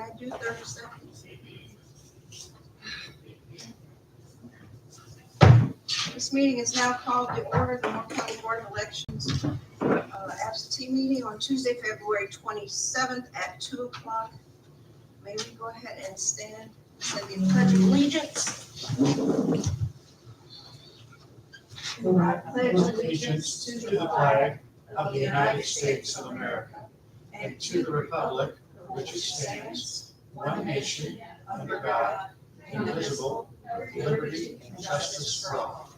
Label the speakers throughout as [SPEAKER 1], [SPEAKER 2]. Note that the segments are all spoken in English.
[SPEAKER 1] I do 30 seconds? This meeting is now called to order, the Moore County Board of Elections absentee meeting on Tuesday, February 27th at 2 o'clock. May we go ahead and stand for the Pledge of Allegiance? I pledge allegiance to the flag of the United States of America and to the republic for which it stands, one nation, under God, indivisible, with liberty and justice for all.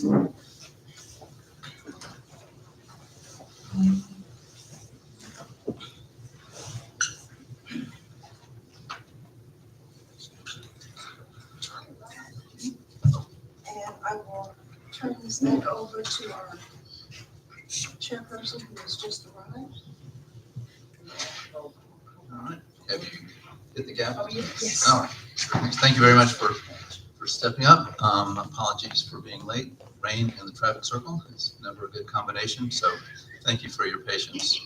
[SPEAKER 1] And I will turn this back over to our chairperson who has just arrived.
[SPEAKER 2] All right, have you hit the gavel?
[SPEAKER 1] Oh, yes.
[SPEAKER 2] All right, thank you very much for stepping up. Apologies for being late. Rain and the traffic circle is never a good combination, so thank you for your patience.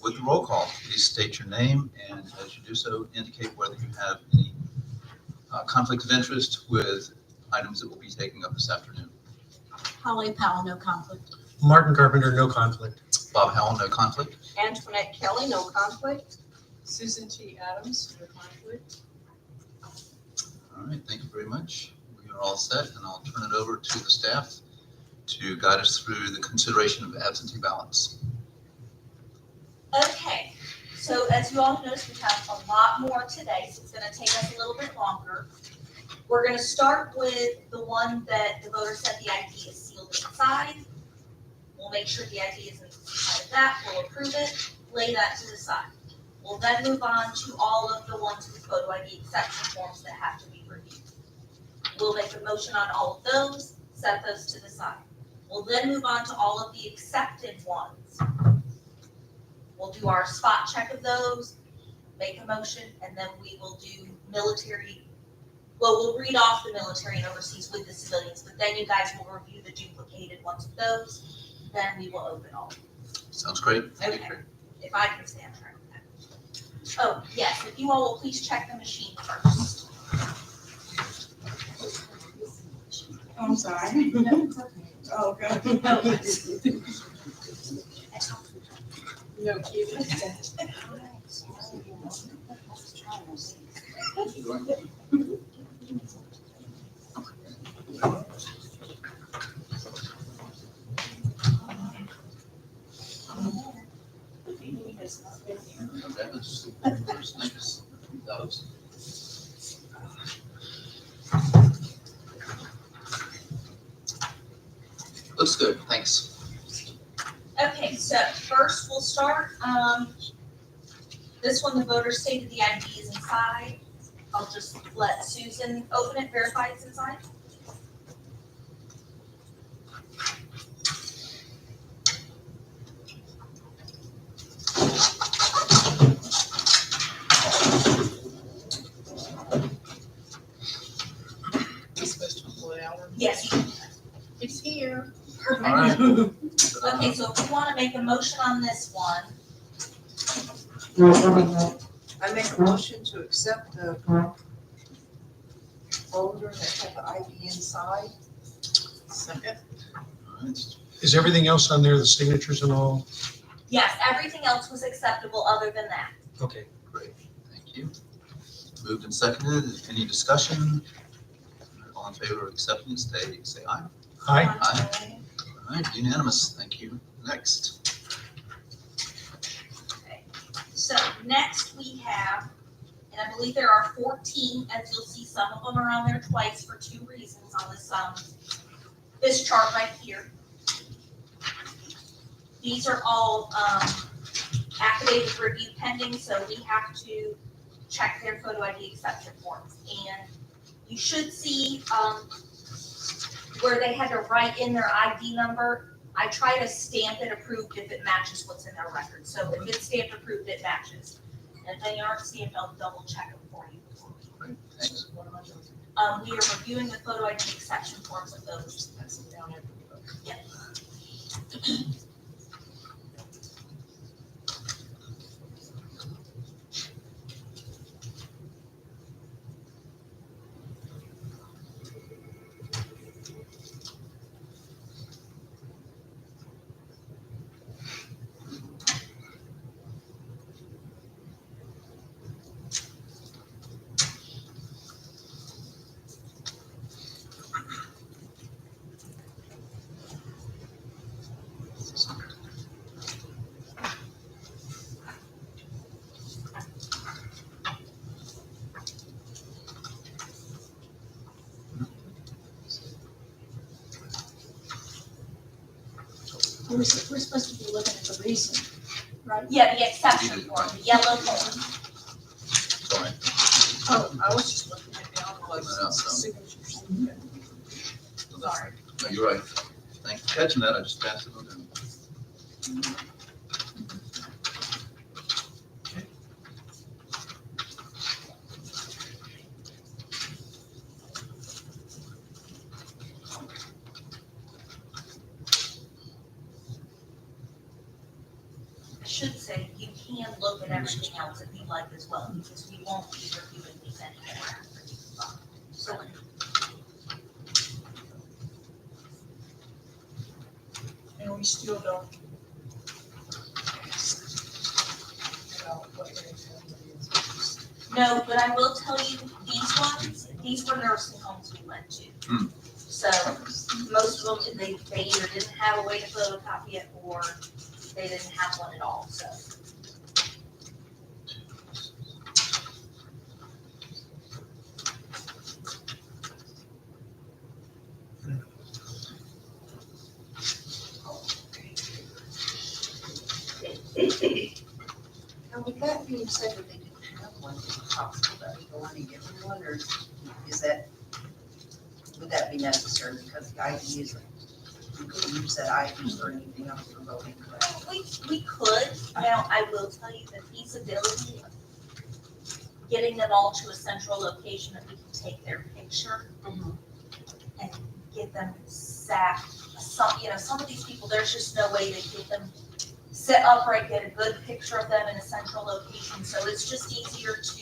[SPEAKER 2] With the roll call, please state your name, and as you do so, indicate whether you have any conflict of interest with items that we'll be taking up this afternoon.
[SPEAKER 3] Holly Powell, no conflict.
[SPEAKER 4] Martin Carpenter, no conflict.
[SPEAKER 2] Bob Howell, no conflict.
[SPEAKER 1] Antoinette Kelly, no conflict.
[SPEAKER 3] Susan T. Adams, no conflict.
[SPEAKER 2] All right, thank you very much. We are all set, and I'll turn it over to the staff to guide us through the consideration of absentee ballots.
[SPEAKER 5] Okay, so as you all noticed, we have a lot more today, so it's gonna take us a little bit longer. We're gonna start with the one that the voter said the ID is sealed inside. We'll make sure the ID is inside of that, we'll approve it, lay that to the side. We'll then move on to all of the ones with photo ID exception forms that have to be reviewed. We'll make a motion on all of those, set those to the side. We'll then move on to all of the accepted ones. We'll do our spot check of those, make a motion, and then we will do military. Well, we'll read off the military and overseas with the civilians, but then you guys will review the duplicated ones of those. Then we will open all.
[SPEAKER 2] Sounds great. Thank
[SPEAKER 5] Okay.
[SPEAKER 2] you.
[SPEAKER 5] If I can stand track of that. Oh, yes, if you all will please check the machine first.
[SPEAKER 1] I'm sorry. Oh, good.
[SPEAKER 3] No cubic.
[SPEAKER 2] That was nice. That was. Looks good, thanks.
[SPEAKER 5] Okay, so first we'll start, this one, the voter stated the ID is inside. I'll just let Susan open it, verify it's inside. Yes, you can.
[SPEAKER 3] It's here.
[SPEAKER 5] Perfect.
[SPEAKER 2] All right.
[SPEAKER 5] Okay, so if you want to make a motion on this one,
[SPEAKER 1] I make a motion to accept the folder that had the ID inside.
[SPEAKER 3] Second.
[SPEAKER 2] All right.
[SPEAKER 4] Is everything else on there, the signatures and all?
[SPEAKER 5] yes, everything else was acceptable other than that.
[SPEAKER 4] Okay.
[SPEAKER 2] Great, thank you. Moved and seconded. Any discussion? All in favor of accepting, say aye.
[SPEAKER 4] Aye.
[SPEAKER 2] Aye. All right, unanimous. Thank you. Next.
[SPEAKER 5] So next we have, and I believe there are 14, as you'll see, some of them are on there twice for two reasons on this chart right here. These are all affidavit review pending, so we have to check their photo ID exception forms. And you should see where they had to write in their ID number. I try to stamp it approved if it matches what's in their record. So if it's stamped approved, it matches. And if they aren't stamped, I'll double check them for you.
[SPEAKER 2] Great, thanks.
[SPEAKER 5] We are reviewing the photo ID exception forms of those.
[SPEAKER 3] That's down there.
[SPEAKER 5] Yep.
[SPEAKER 6] We're supposed to be looking at the reason, right?
[SPEAKER 5] Yeah, the exception form, the yellow form.
[SPEAKER 2] Sorry.
[SPEAKER 3] Oh, I was just looking at the envelopes,
[SPEAKER 2] No, no, no.
[SPEAKER 3] signatures.
[SPEAKER 2] So that's-
[SPEAKER 5] Sorry.
[SPEAKER 2] No, you're right. Thanks for catching that. I just passed it on down.
[SPEAKER 5] I should say, you can look at everything else if you like as well, because we won't be reviewing these anymore. So,
[SPEAKER 3] And we still don't. About what their family is.
[SPEAKER 5] no, but I will tell you, these were nursing homes we went to.
[SPEAKER 2] Hmm.
[SPEAKER 5] So, most of them, they either didn't have a way to photocopy it, or they didn't have one at all, so.
[SPEAKER 7] And with that being said, that they didn't have one, is it possible that we go on and get one, or is that, would that be necessary, because the ID isn't, you couldn't use that ID for anything else for voting, correct?
[SPEAKER 5] We could, now, I will tell you the feasibility of getting them all to a central location that we can take their picture and get them sat, some of these people, there's just no way to get them sit upright, get a good picture of them in a central location, so it's just easier to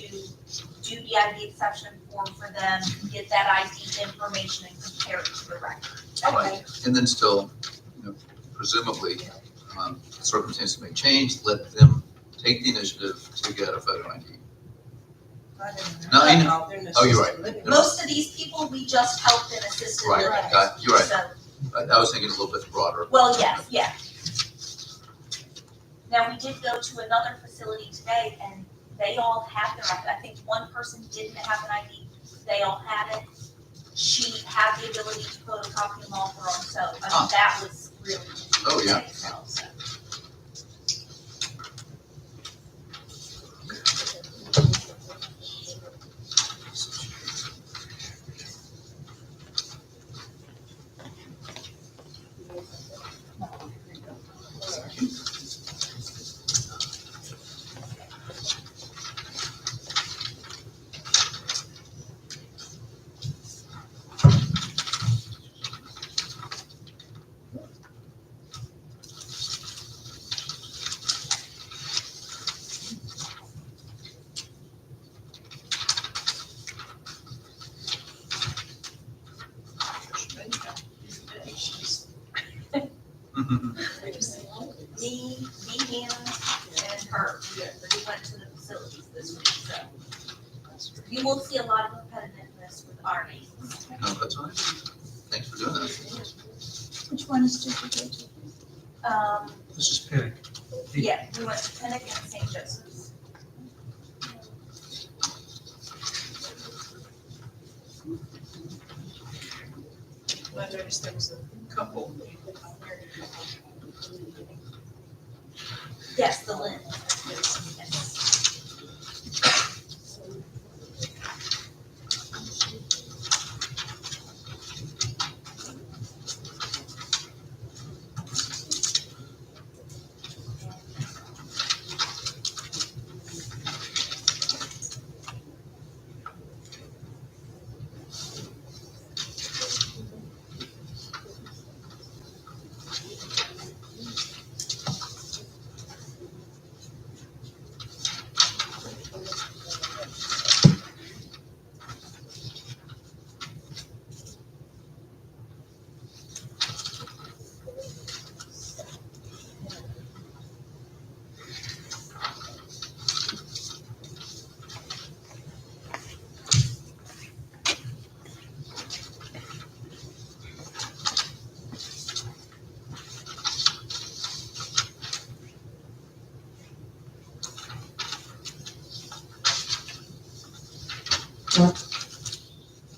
[SPEAKER 5] do the ID exception form for them, get that ID information and compare it to the record.
[SPEAKER 2] Right. And then still, presumably, circumstances may change, let them take the initiative to get a photo ID. No, I know. Oh, you're right.
[SPEAKER 5] Most of these people, we just helped in assisted
[SPEAKER 2] Right,
[SPEAKER 5] living.
[SPEAKER 2] you're right.
[SPEAKER 5] So,
[SPEAKER 2] I was thinking a little bit broader.
[SPEAKER 5] well, yes, yeah. Now, we did go to another facility today and they all had their, I think one person didn't have an ID, they all had it. She had the ability to photocopy them all for her own, so, I mean, that was really.
[SPEAKER 2] Oh, yeah.
[SPEAKER 5] nice, so. Me, Hannah, and her, we went to the facilities this week, so. You will see a lot of repetitiveness with our names.
[SPEAKER 2] No, that's all right. Thanks for doing that.
[SPEAKER 6] Which one is duplicate?
[SPEAKER 4] This is Pinnock.
[SPEAKER 5] Yeah, we went to Pinnock and St. Joseph's.
[SPEAKER 3] I noticed there was a couple.
[SPEAKER 5] Yes, the Lynn. Yes.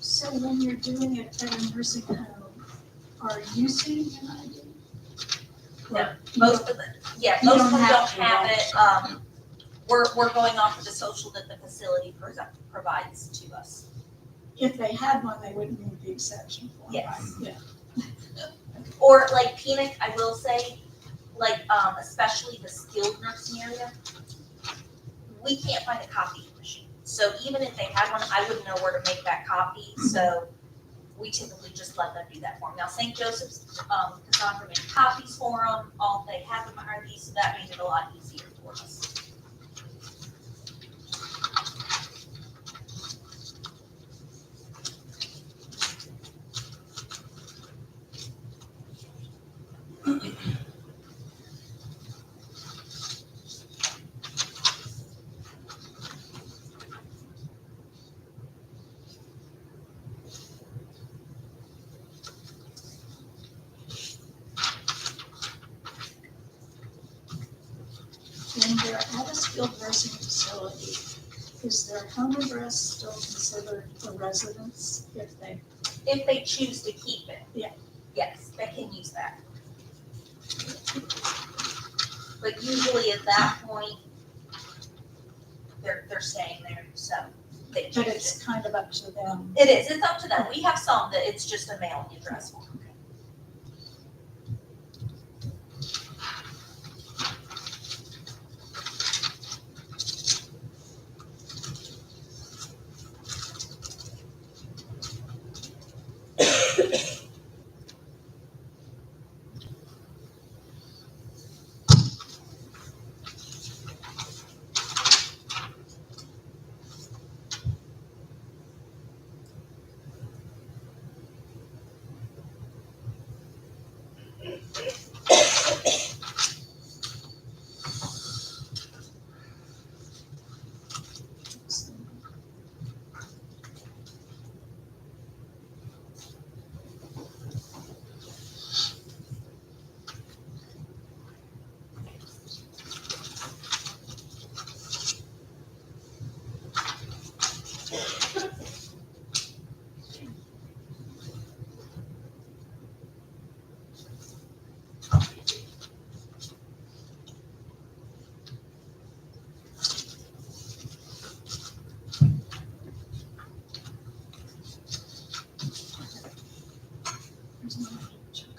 [SPEAKER 6] So when you're doing it at a nursing home, are you seeing an ID?
[SPEAKER 5] No, most of them, yeah,
[SPEAKER 6] You
[SPEAKER 5] most
[SPEAKER 6] don't
[SPEAKER 5] of them
[SPEAKER 6] have
[SPEAKER 5] don't
[SPEAKER 6] to,
[SPEAKER 5] have
[SPEAKER 6] right?
[SPEAKER 5] it. We're going off of the social that the facility provides to us.
[SPEAKER 6] If they had one, they wouldn't need the exception form, right?
[SPEAKER 5] Yes.
[SPEAKER 6] Yeah.
[SPEAKER 5] Or like Phoenix, I will say, like, especially the skilled nursing area, we can't find a copy machine. So even if they had one, I wouldn't know where to make that copy, so we typically just let them do that for them. Now, St. Joseph's, Cassandra made copies for them, all they have them are these, so that made it a lot easier for us.
[SPEAKER 6] When they're at a skilled nursing facility, is their home address still considered a residence
[SPEAKER 5] If they choose to keep it.
[SPEAKER 6] Yeah.
[SPEAKER 5] Yes, they can use that. But usually at that point, they're staying there, so they
[SPEAKER 6] but
[SPEAKER 5] choose
[SPEAKER 6] it's
[SPEAKER 5] it.
[SPEAKER 6] kind of up to them?
[SPEAKER 5] It is, it's up to them. We have some that it's just a mailing address.
[SPEAKER 6] There's no way to check.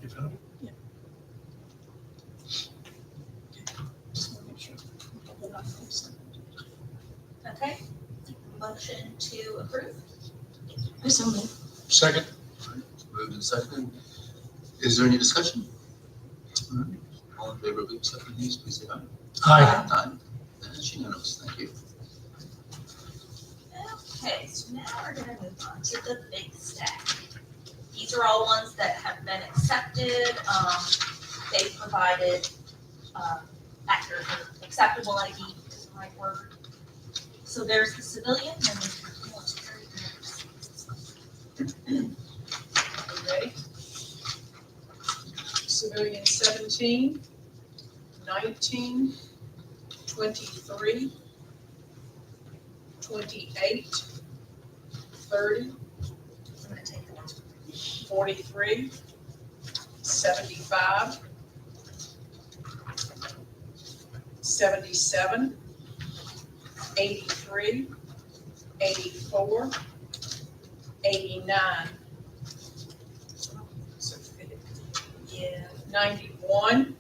[SPEAKER 1] You found it?
[SPEAKER 6] Just want to make sure they're not posted.
[SPEAKER 5] Okay? Motion to approve?
[SPEAKER 6] I so moved.
[SPEAKER 1] Second?
[SPEAKER 2] Moved and seconded. Is there any discussion? All right. All in favor of accepting these, please say aye.
[SPEAKER 1] Aye.
[SPEAKER 2] Aye. And it's unanimous, thank you.
[SPEAKER 5] Okay, so now we're gonna move on to the big stack. These are all ones that have been accepted. They provided, accurate, or acceptable ID is the right word. So there's the civilian and there's the military.
[SPEAKER 3] Are you ready? Civilian 17, 19, 23, 28, 30,
[SPEAKER 5] I'm gonna take the ones.
[SPEAKER 3] 43, 75, 77, 83, 84, 89.
[SPEAKER 5] Yeah,
[SPEAKER 3] 91,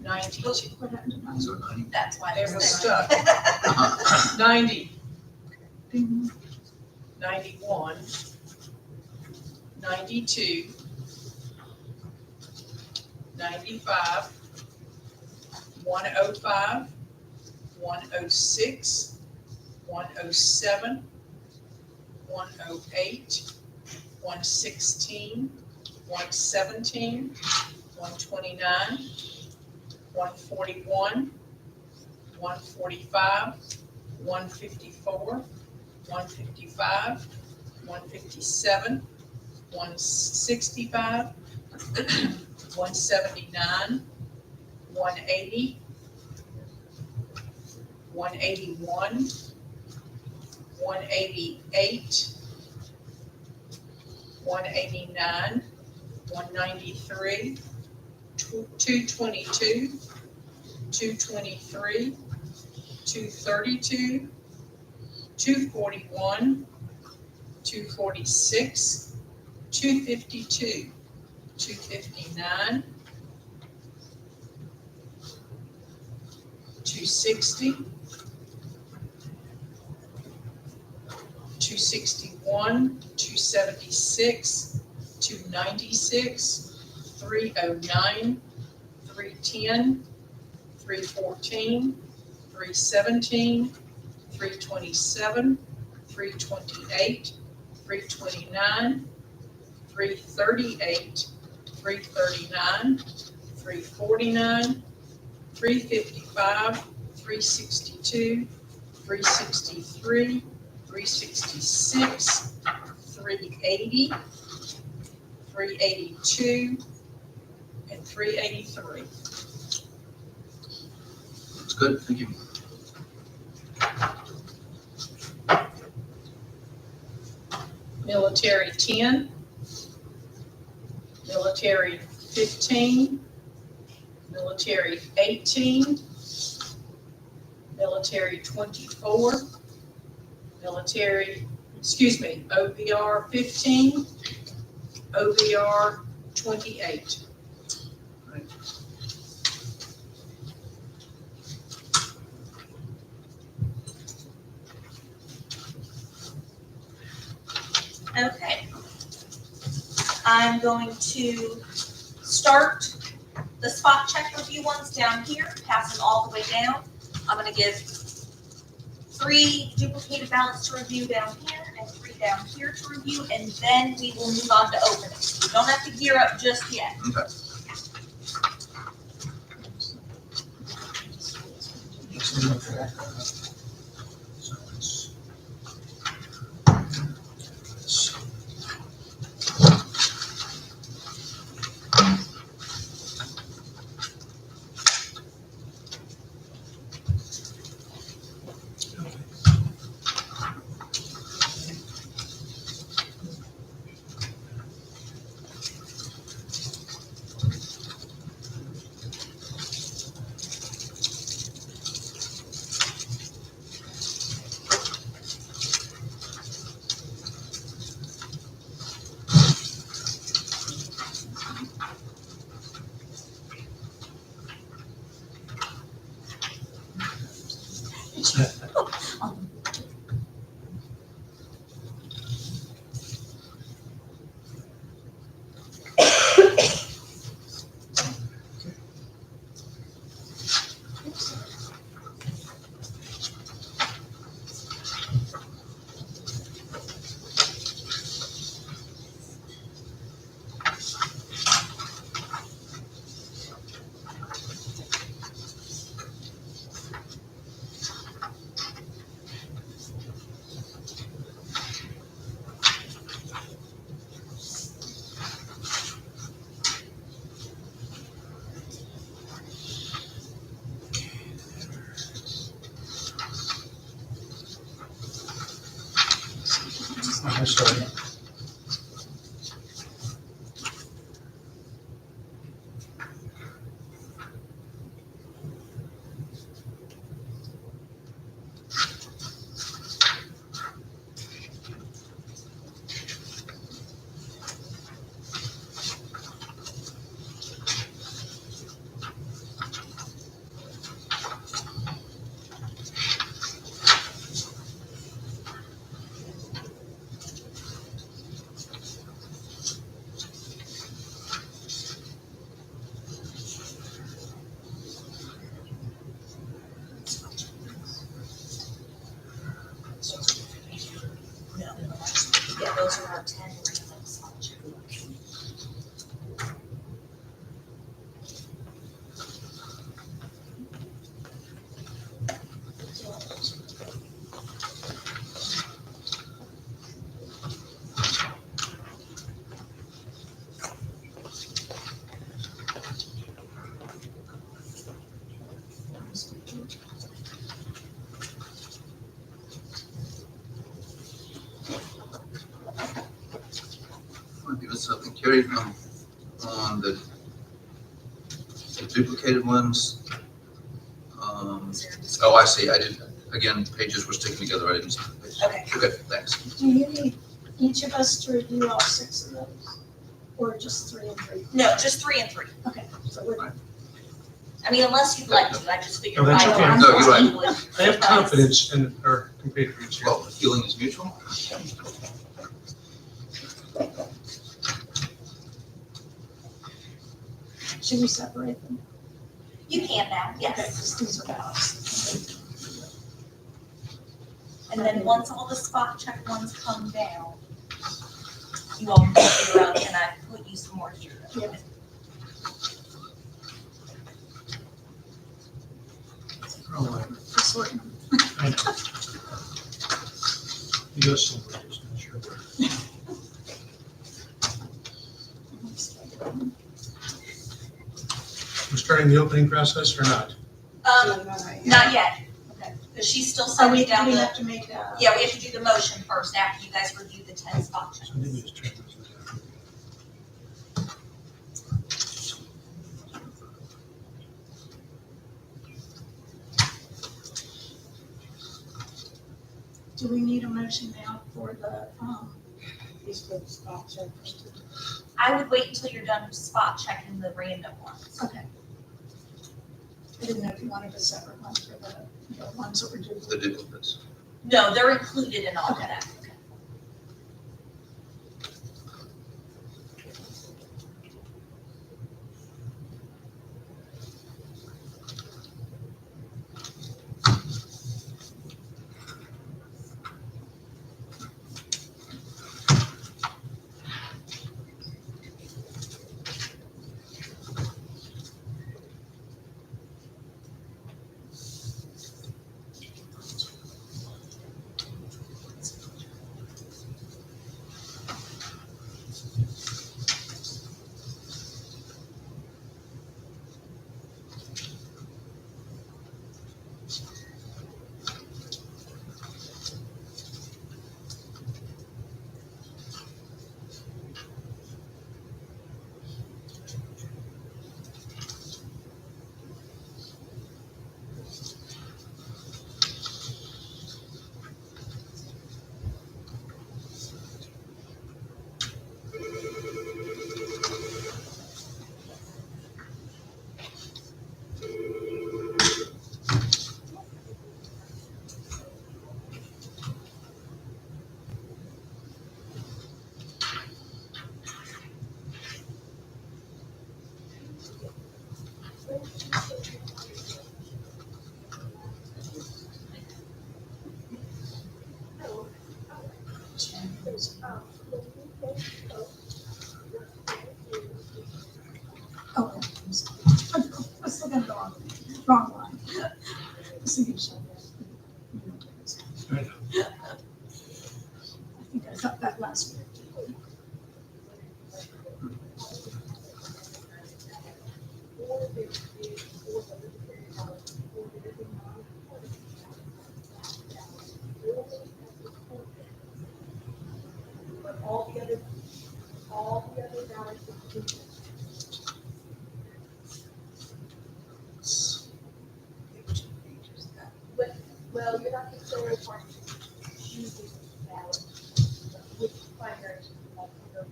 [SPEAKER 3] 92,
[SPEAKER 6] What happened to mine?
[SPEAKER 2] Is there 90?
[SPEAKER 5] that's why
[SPEAKER 3] They
[SPEAKER 5] they're
[SPEAKER 3] were
[SPEAKER 5] stuck.
[SPEAKER 2] Uh-huh.
[SPEAKER 3] 90, 91, 92, 95, 105, 106, 107, 108, 116, 117, 129, 141, 145, 154, 155, 157, 165, 179, 180, 181, 188, 189, 193, 222, 223, 232, 241, 246, 252, 259, 260, 261, 276, 296, 309, 310, 314, 317, 327, 328, 329, 338, 339, 349, 355, 362, 363, 366, 380, 382, and 383.
[SPEAKER 2] Looks good, thank you.
[SPEAKER 3] Military 10, military 15, military 18, military 24, OVR 15, OVR 28.
[SPEAKER 5] Okay. I'm going to start the spot check review ones down here, pass them all the way down. I'm gonna give 3 duplicated ballots to review down here and 3 down here to review, and then we will move on to opening. You don't have to gear up just yet.
[SPEAKER 2] Okay.
[SPEAKER 1] I'm sorry.
[SPEAKER 2] Carrie, on the duplicated ones, oh, I see, I didn't, again, pages were sticking together, I didn't see the pages.
[SPEAKER 5] Okay.
[SPEAKER 2] Okay, thanks.
[SPEAKER 6] Do you need each of us to review all 6 of those? Or just 3 and 3?
[SPEAKER 5] No, just 3 and 3.
[SPEAKER 6] Okay, so we're,
[SPEAKER 5] I mean, unless you'd like to, I just figured.
[SPEAKER 1] No, that's
[SPEAKER 5] I-
[SPEAKER 1] okay.
[SPEAKER 5] I'm
[SPEAKER 2] No, you're right.
[SPEAKER 5] fine with-
[SPEAKER 1] I have confidence in our compatriots here.
[SPEAKER 2] Well, the feeling is mutual.
[SPEAKER 6] should we separate them?
[SPEAKER 5] You can now,
[SPEAKER 6] Okay,
[SPEAKER 5] yes.
[SPEAKER 6] 'cause these are ballots.
[SPEAKER 5] And then once all the spot check ones come down, you all can figure out, and I put you some more here.
[SPEAKER 6] Yeah.
[SPEAKER 1] Oh, I-
[SPEAKER 6] Just sorting them.
[SPEAKER 1] I know. You go somewhere, just not sure where. We're starting the opening process or not?
[SPEAKER 5] Not yet. Okay. Because she's still
[SPEAKER 6] So we
[SPEAKER 5] sending down the,
[SPEAKER 6] have to make a.
[SPEAKER 5] yeah, we have to do the motion first after you guys review the 10 spot checks.
[SPEAKER 1] So maybe just turn those down.
[SPEAKER 6] Do we need a motion now for the,
[SPEAKER 5] I would wait until you're done spot checking the random ones.
[SPEAKER 6] okay. I didn't know if you wanted a separate one for the ones that were due.
[SPEAKER 2] The duplicates.
[SPEAKER 5] No, they're included in all of that.
[SPEAKER 6] Oh, I'm sorry. I was looking at the wrong line. I was thinking so.
[SPEAKER 1] Right.
[SPEAKER 6] I think I thought that last week.
[SPEAKER 8] Well, you're not considering part choosing ballot, which primary you want to go to.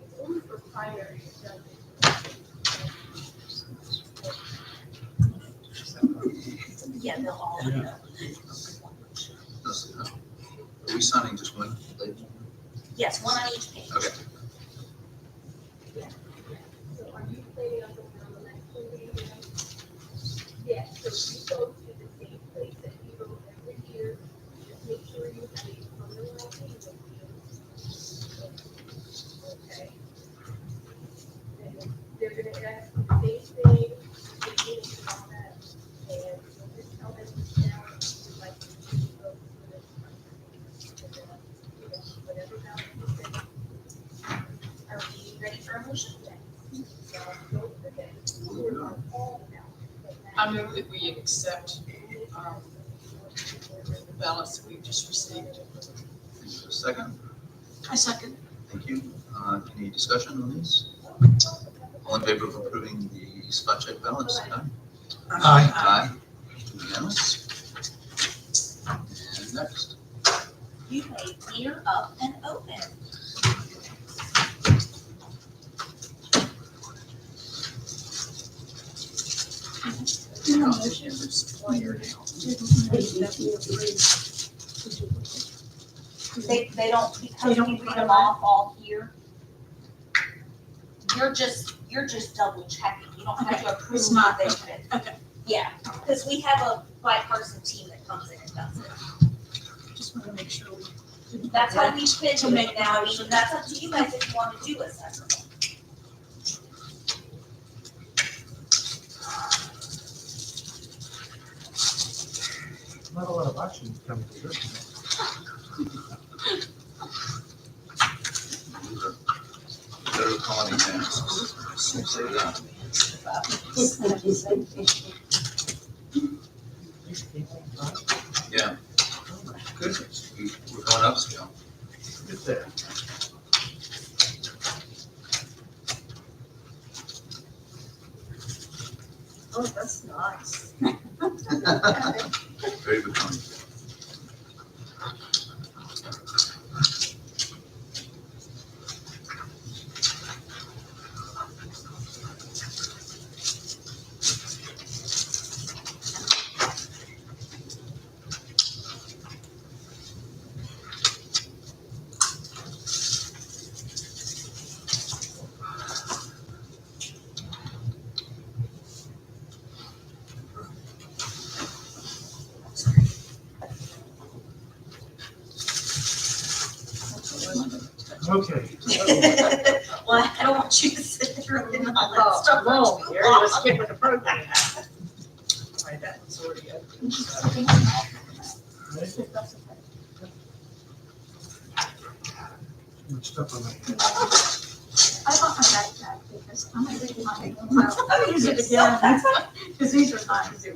[SPEAKER 8] It's only for primary, it doesn't.
[SPEAKER 5] Yeah, they'll all.
[SPEAKER 1] Yeah.
[SPEAKER 2] Are we signing just one label?
[SPEAKER 5] Yes, one on each page.
[SPEAKER 2] Okay.
[SPEAKER 8] So are you planning on going on the next meeting? Yes, so you go to the same place that you go every year, just make sure you have a permanent ID with you. Okay? And they're gonna ask you the same thing, and all that, and you'll just tell them now, you'd like to go for this. And then, you know, whatever ballot you say.
[SPEAKER 5] Are we ready for a motion?
[SPEAKER 8] So don't forget, we're on all the ballots.
[SPEAKER 3] I move that we accept the ballots that we've just received.
[SPEAKER 2] A second?
[SPEAKER 6] I second.
[SPEAKER 2] Thank you. Any discussion on these? All in favor of approving the spot check ballots? Aye.
[SPEAKER 1] Aye.
[SPEAKER 2] Aye. Unanimous. And next.
[SPEAKER 5] You may gear up and open.
[SPEAKER 6] In the motion, it's required now.
[SPEAKER 5] They don't, because
[SPEAKER 6] They don't
[SPEAKER 5] we read
[SPEAKER 6] put
[SPEAKER 5] them
[SPEAKER 6] them
[SPEAKER 5] off all here. You're just double checking. You don't have to approve
[SPEAKER 6] It's not-
[SPEAKER 5] what they fit.
[SPEAKER 6] Okay.
[SPEAKER 5] Yeah, because we have a bipartisan team that comes in and does it.
[SPEAKER 6] Just want to make sure we. didn't
[SPEAKER 5] That's how
[SPEAKER 6] forget.
[SPEAKER 5] we fit
[SPEAKER 6] To
[SPEAKER 5] it
[SPEAKER 6] make the
[SPEAKER 5] now.
[SPEAKER 6] motion.
[SPEAKER 5] That's up to you guys if you want to do it separately.
[SPEAKER 1] Not a lot of options coming to this.
[SPEAKER 2] Better quality masks. Say that. Yeah. Goodness, we're going upscale.
[SPEAKER 1] Get there.
[SPEAKER 7] Oh, that's nice.
[SPEAKER 2] Very becoming.
[SPEAKER 1] Okay.
[SPEAKER 5] Well, I don't want you to sit there and all that
[SPEAKER 7] Oh,
[SPEAKER 5] stuff.
[SPEAKER 7] no,
[SPEAKER 5] for too
[SPEAKER 7] Gary was
[SPEAKER 5] long.
[SPEAKER 7] skipping the program. Right, that was already open.
[SPEAKER 1] Too much stuff on my head.
[SPEAKER 6] I want my backpack because I'm gonna read my own mouth.
[SPEAKER 5] Oh,
[SPEAKER 6] I'll use it
[SPEAKER 5] yes.
[SPEAKER 6] again, because these are mine.
[SPEAKER 2] Yeah.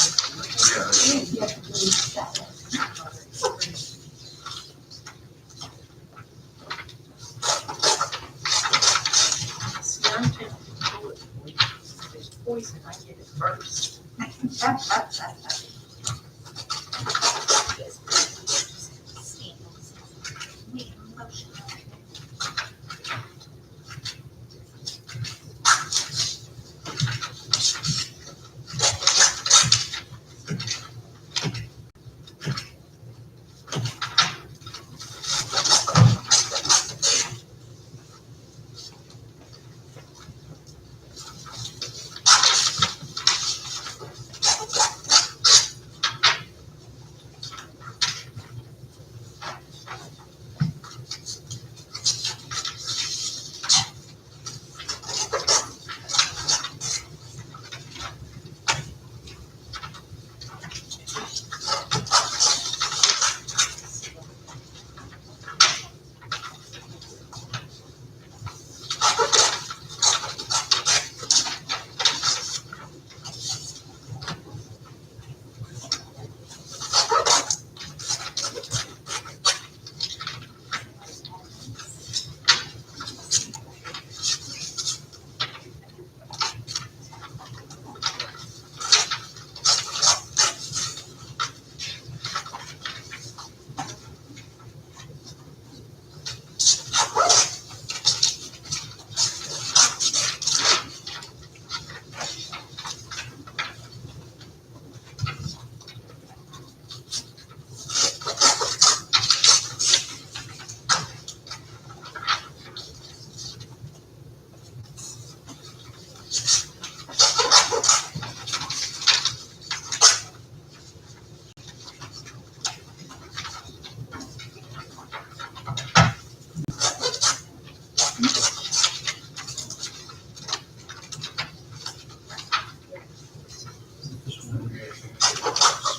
[SPEAKER 6] You have to do that one.
[SPEAKER 7] See, I'm taking the bullet point. If there's poison, I get it first.
[SPEAKER 5] Make a motion.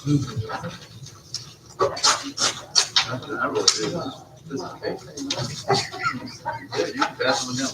[SPEAKER 2] I really do. This is okay. Yeah, you can pass them down.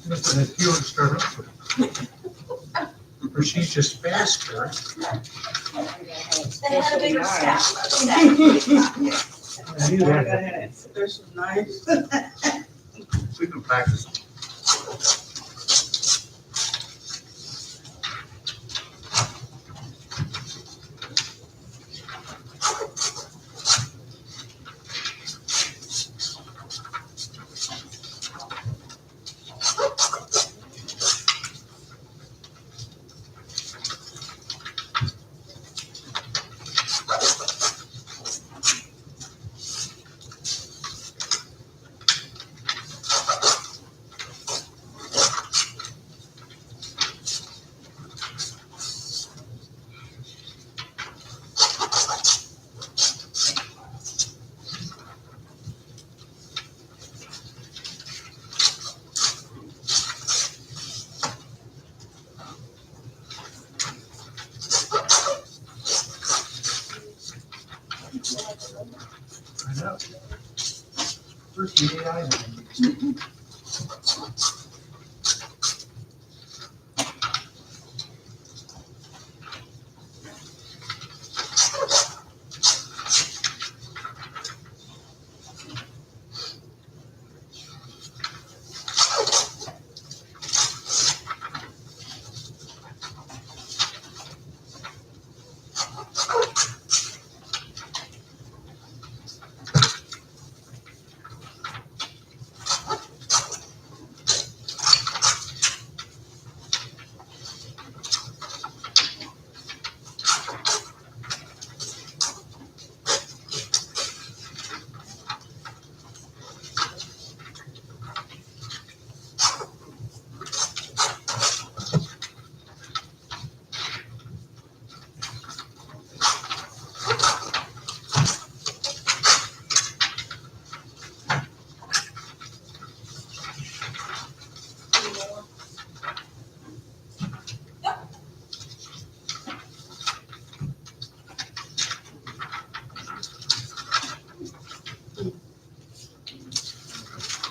[SPEAKER 1] Nothing that you would start off with. Or she's just faster.
[SPEAKER 5] They had a bigger staff.
[SPEAKER 1] I knew that.
[SPEAKER 3] There's some nice.
[SPEAKER 2] We can practice.
[SPEAKER 1] I know. First the AI one.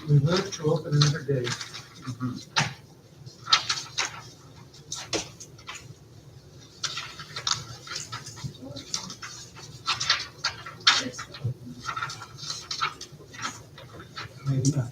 [SPEAKER 1] We live to open another day. Maybe not.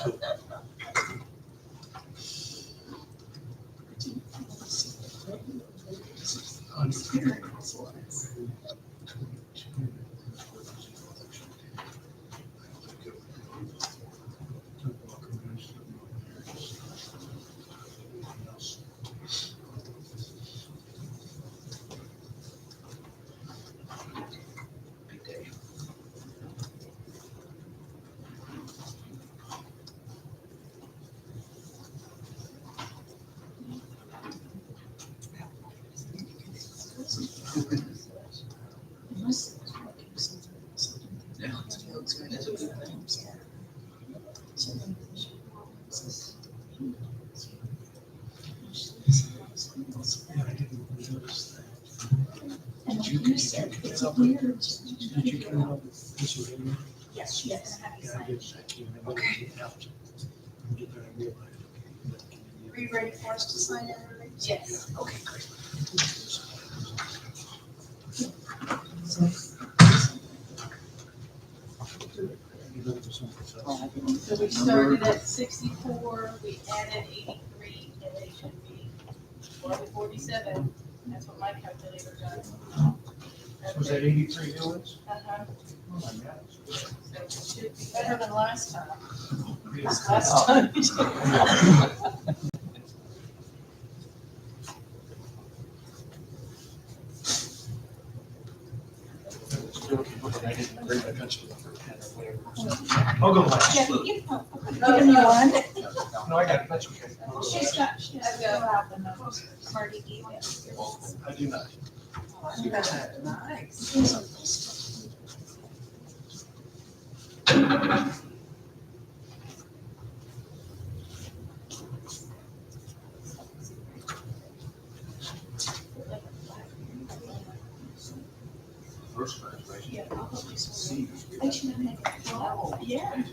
[SPEAKER 2] Yeah, it's a good thing.
[SPEAKER 4] Yeah, I didn't notice that.
[SPEAKER 6] And you said it's weird.
[SPEAKER 4] Did you come up with Pennsylvania?
[SPEAKER 5] Yes, she's gonna have you
[SPEAKER 4] Yeah, I
[SPEAKER 5] sign.
[SPEAKER 4] did. I came in, I went out. And get there, I realized.
[SPEAKER 6] Are you ready for us to sign it?
[SPEAKER 3] Yes.
[SPEAKER 6] Okay, great.
[SPEAKER 3] So we started at 64, we added 83, and they should be 47. That's what my calculator does.
[SPEAKER 4] Was that 83 units?
[SPEAKER 3] Uh-huh.
[SPEAKER 4] Oh, my God.
[SPEAKER 3] So it should be better than last time.
[SPEAKER 4] Yes.
[SPEAKER 3] Last time.
[SPEAKER 4] I didn't bring my pencil or pen or whatever. I'll go last.
[SPEAKER 6] Yeah, you know, give me one.
[SPEAKER 4] No, I got a pencil case.
[SPEAKER 6] She's got to fill out the numbers. Marty gave you.
[SPEAKER 4] I do not.
[SPEAKER 2] First graduation.
[SPEAKER 6] Yeah.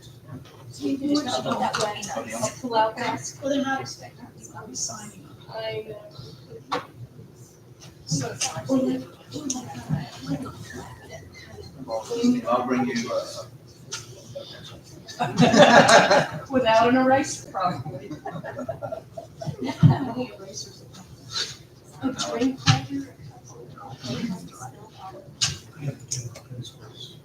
[SPEAKER 6] So you do
[SPEAKER 5] That would be nice.
[SPEAKER 3] I'll pull out that.
[SPEAKER 6] Well, they're not expecting, I'll be signing.
[SPEAKER 3] I
[SPEAKER 2] I'll bring you,
[SPEAKER 3] without an eraser, probably. A drink holder.
[SPEAKER 4] I have pencils.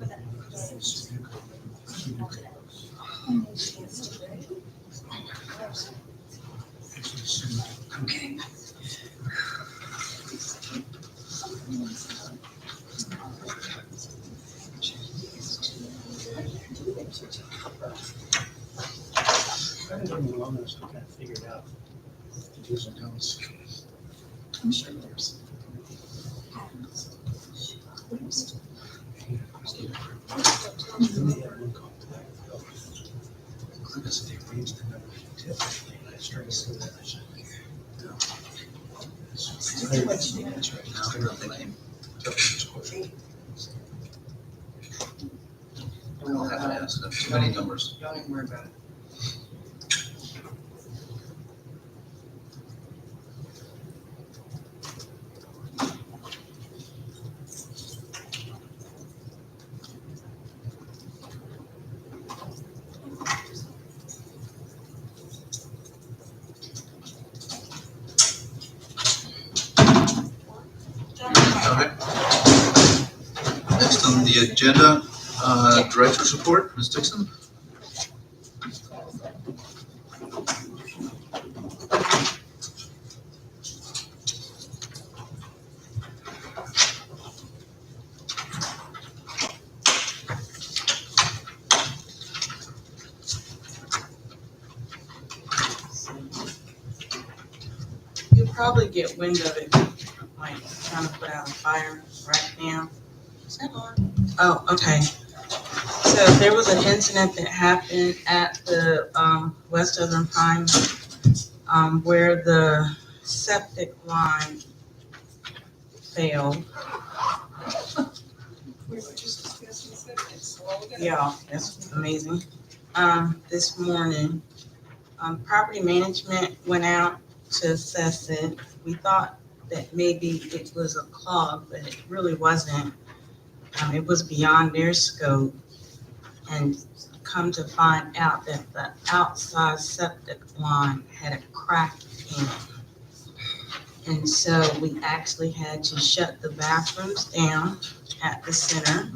[SPEAKER 6] Okay.
[SPEAKER 4] I didn't know long enough to kind of figure it out. The do's and don'ts.
[SPEAKER 6] I'm sure there's.
[SPEAKER 4] Then they had one called Black Belt. I said they raised the number typically, and I started to do that. I said, no. That's right.
[SPEAKER 2] now, nothing. I'll have to ask them. Too many numbers.
[SPEAKER 7] Don't even worry about it.
[SPEAKER 2] Okay. Next on the agenda, director's report, Ms. Dixon.
[SPEAKER 9] You'll probably get wind of it, like trying to put out a fire right now. Is that on? Oh, okay. So there was an incident that happened at the West Southern Pine where the septic line failed.
[SPEAKER 3] We were just discussing septic, so all we got.
[SPEAKER 9] Yeah, that's amazing. This morning, property management went out to assess it. We thought that maybe it was a clog, but it really wasn't. It was beyond their scope. And come to find out that the outside septic line had a crack in it. And so we actually had to shut the bathrooms down at the center.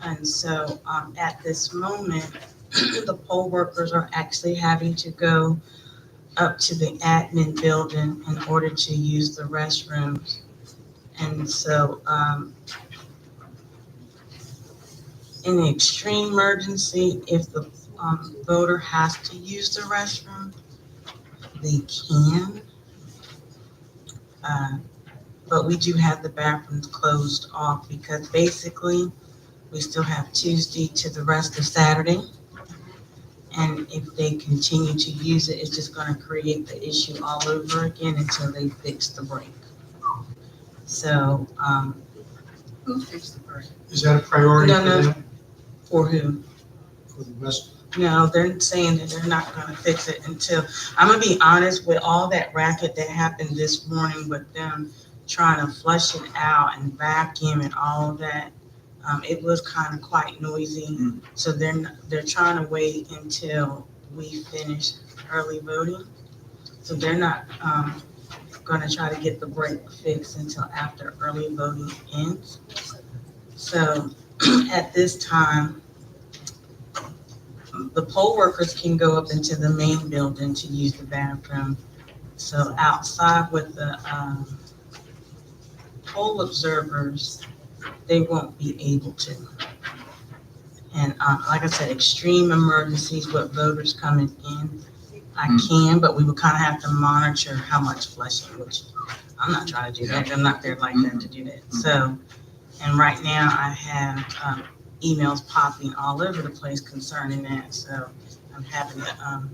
[SPEAKER 9] And so, at this moment, the poll workers are actually having to go up to the admin building in order to use the restrooms. And so, in an extreme emergency, if the voter has to use the restroom, they can. But we do have the bathrooms closed off because basically we still have Tuesday to the rest of Saturday. And if they continue to use it, it's just gonna create the issue all over again until they fix the break. So,
[SPEAKER 7] Who fixed the break?
[SPEAKER 1] Is that a priority for
[SPEAKER 9] No.
[SPEAKER 1] them,
[SPEAKER 9] for who?
[SPEAKER 1] for the West?
[SPEAKER 9] No, they're saying that they're not gonna fix it until, I'm gonna be honest, with all that racket that happened this morning with them trying to flush it out and vacuum and all of that, it was kind of quite noisy. So they're trying to wait until we finish early voting. So they're not, gonna try to get the break fixed until after early voting ends. So at this time, the poll workers can go up into the main building to use the bathroom. So outside with the poll observers, they won't be able to. And like I said, extreme emergencies with voters coming in, I can, but we would kind of have to monitor how much flushing, which I'm not trying to do that. I'm not there like that to do that. So, and right now I have emails popping all over the place concerning that. So I'm having to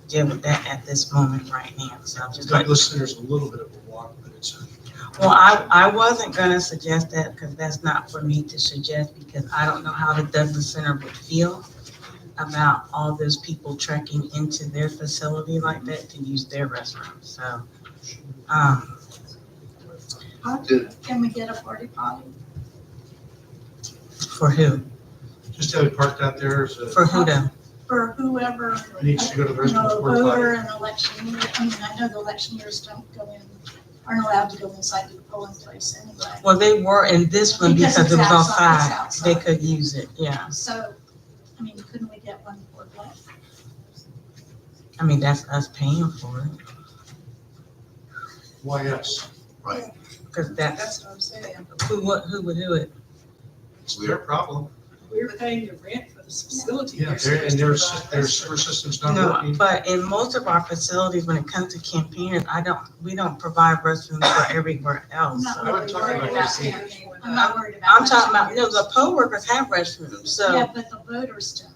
[SPEAKER 9] deal with that at this moment right now. So I'm just like,
[SPEAKER 1] Douglas Center's a little bit of a walk, but it's a.
[SPEAKER 9] well, I wasn't gonna suggest that because that's not for me to suggest because I don't know how the Douglas Center would feel about all those people trekking into their facility like that to use their restroom. So,
[SPEAKER 6] Can we get a porta potty?
[SPEAKER 9] for who?
[SPEAKER 1] Just have it parked out there as a,
[SPEAKER 9] For who though?
[SPEAKER 6] For whoever,
[SPEAKER 1] needs to go to the
[SPEAKER 6] you know,
[SPEAKER 1] restroom
[SPEAKER 6] a
[SPEAKER 1] porta potty.
[SPEAKER 6] voter and election year, I mean, I know the electioneers don't go in, aren't allowed to go inside the polling place anyway.
[SPEAKER 9] Well, they were in this one
[SPEAKER 6] Because
[SPEAKER 9] because
[SPEAKER 6] it's
[SPEAKER 9] it was
[SPEAKER 6] outside, it's
[SPEAKER 9] outside. They
[SPEAKER 6] outside.
[SPEAKER 9] could use it, yeah.
[SPEAKER 6] So, I mean, couldn't we get one for what?
[SPEAKER 9] I mean, that's us paying for it
[SPEAKER 1] Why us?
[SPEAKER 9] because that's,
[SPEAKER 7] That's what I'm saying.
[SPEAKER 9] who would do it?
[SPEAKER 1] It's their problem.
[SPEAKER 10] We're paying the rent for this facility.
[SPEAKER 1] Yeah,
[SPEAKER 10] They're
[SPEAKER 1] and their
[SPEAKER 10] supposed to provide
[SPEAKER 1] sewer
[SPEAKER 10] us.
[SPEAKER 1] system's not
[SPEAKER 9] No,
[SPEAKER 1] working.
[SPEAKER 9] but in most of our facilities, when it comes to campaigning, we don't provide restrooms for everywhere else.
[SPEAKER 6] I'm
[SPEAKER 1] I
[SPEAKER 6] not
[SPEAKER 1] would
[SPEAKER 6] really
[SPEAKER 1] talk
[SPEAKER 6] worried
[SPEAKER 1] about
[SPEAKER 6] about
[SPEAKER 1] this
[SPEAKER 6] that.
[SPEAKER 1] here.
[SPEAKER 6] I'm not worried about.
[SPEAKER 9] I'm talking about,
[SPEAKER 6] election
[SPEAKER 9] the poll workers have restrooms, so.
[SPEAKER 6] Yeah, but the voters don't.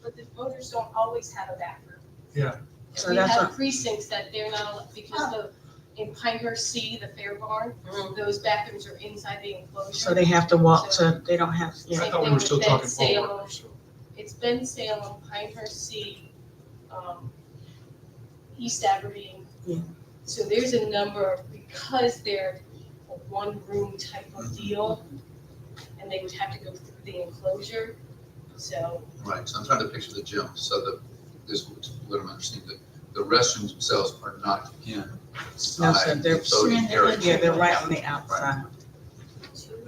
[SPEAKER 3] But the voters don't always have a bathroom.
[SPEAKER 9] So
[SPEAKER 3] We
[SPEAKER 9] that's
[SPEAKER 3] have
[SPEAKER 9] what,
[SPEAKER 3] precincts that they're not, because in Pinehurst C, the fair barn, those bathrooms are inside the enclosure.
[SPEAKER 9] so they have to walk, so they don't have,
[SPEAKER 1] I
[SPEAKER 9] yeah.
[SPEAKER 1] thought we were still talking poll workers.
[SPEAKER 3] It's Ben Salem, Pinehurst C, East Aberdeen.
[SPEAKER 9] Yeah.
[SPEAKER 3] So there's a number, because they're a one-room type of deal, and they would have to go through the enclosure, so.
[SPEAKER 2] Right, so I'm trying to picture the gym, so this is what I'm understanding, the restrooms themselves are not
[SPEAKER 9] No, sir, they're,
[SPEAKER 2] the voting area.
[SPEAKER 9] yeah, they're right on the outside.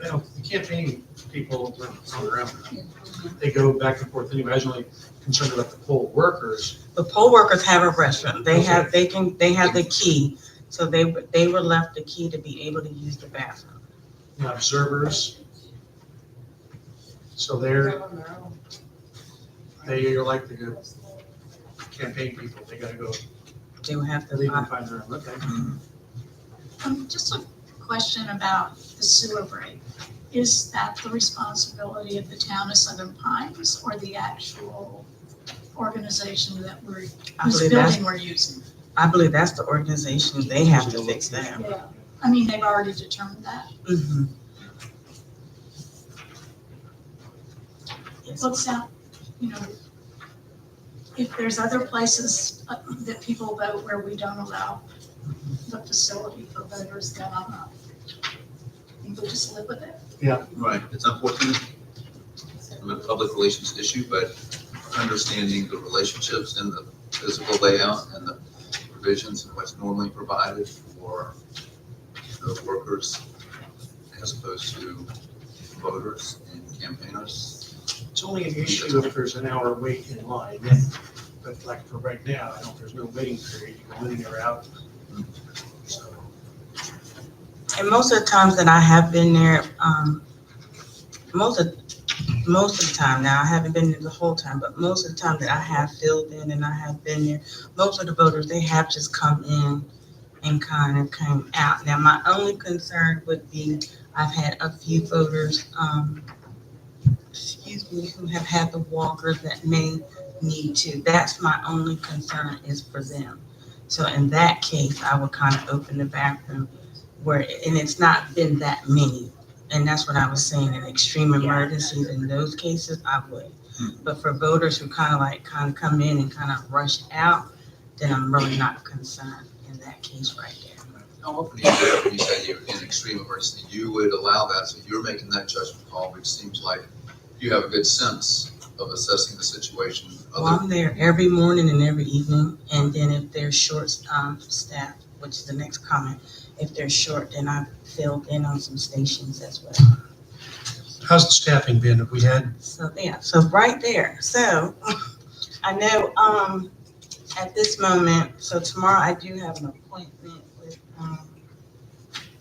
[SPEAKER 1] You know, the campaign people run around. They go back and forth anyway. I was only concerned about the poll workers.
[SPEAKER 9] The poll workers have a restroom. They have the key. So they were left the key to be able to use the bathroom.
[SPEAKER 1] The observers. So they are like the campaign people. They gotta go,
[SPEAKER 9] They would have to
[SPEAKER 1] they can
[SPEAKER 9] find,
[SPEAKER 1] find their own, okay.
[SPEAKER 6] Just a question about the sewer break. Is that the responsibility of the town of Southern Pines or the actual organization that
[SPEAKER 9] I
[SPEAKER 6] whose
[SPEAKER 9] believe that's,
[SPEAKER 6] building we're using?
[SPEAKER 9] I believe that's the organization. They have to fix that.
[SPEAKER 6] Yeah, I mean, they've already determined that.
[SPEAKER 9] Mhm. Yes.
[SPEAKER 6] Well, it's not, you know, if there's other places that people vote where we don't allow the facility for voters, then I'm not. I think we'll just live with it.
[SPEAKER 2] Right, it's unfortunate. from a public relations issue, but understanding the relationships in the physical layout and the provisions and what's normally provided for the workers as opposed to voters and campaigners.
[SPEAKER 4] It's only an issue if there's an hour wait in line. But like for right now, I know there's no waiting period. You go in or out. So,
[SPEAKER 9] And most of the times that I have been there, most of the time now, I haven't been there the whole time, but most of the time that I have filled in and I have been there, most of the voters, they have just come in and kind of came out. Now, my only concern would be, I've had a few voters, who have had the walkers that may need to. That's my only concern is for them. So in that case, I would kind of open the bathroom where, and it's not been that many. And that's what I was saying, in extreme emergencies, in those cases, I would. But for voters who kind of come in and kind of rush out, then I'm really not concerned in that case right there.
[SPEAKER 2] How often do you do it when you say you're in extreme emergency? You would allow that, so you're making that judgment call, which seems like you have a good sense of assessing the situation.
[SPEAKER 9] Well, I'm there every morning and every evening, and then if they're short staffed, which is the next comment, if they're short, then I've filled in on some stations as well.
[SPEAKER 4] how's the staffing been? Have we had?
[SPEAKER 9] So, yeah, so right there. So I know at this moment, so tomorrow I do have an appointment with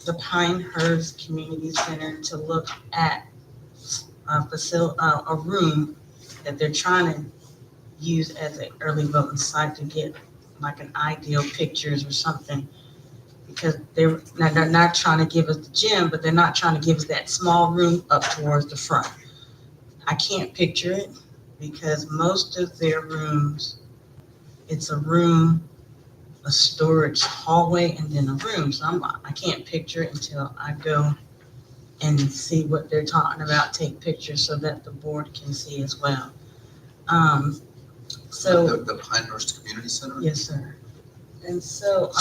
[SPEAKER 9] the Pinehurst Community Center to look at a room that they're trying to use as an early voting site to get like an ideal pictures or something. Because they're not trying to give us the gym, but they're not trying to give us that small room up towards the front. I can't picture it because most of their rooms, it's a room, a storage hallway, and then a room. So I can't picture it until I go and see what they're talking about, take pictures so that the board can see as well. So
[SPEAKER 2] The Pinehurst Community Center?
[SPEAKER 9] yes, sir. And so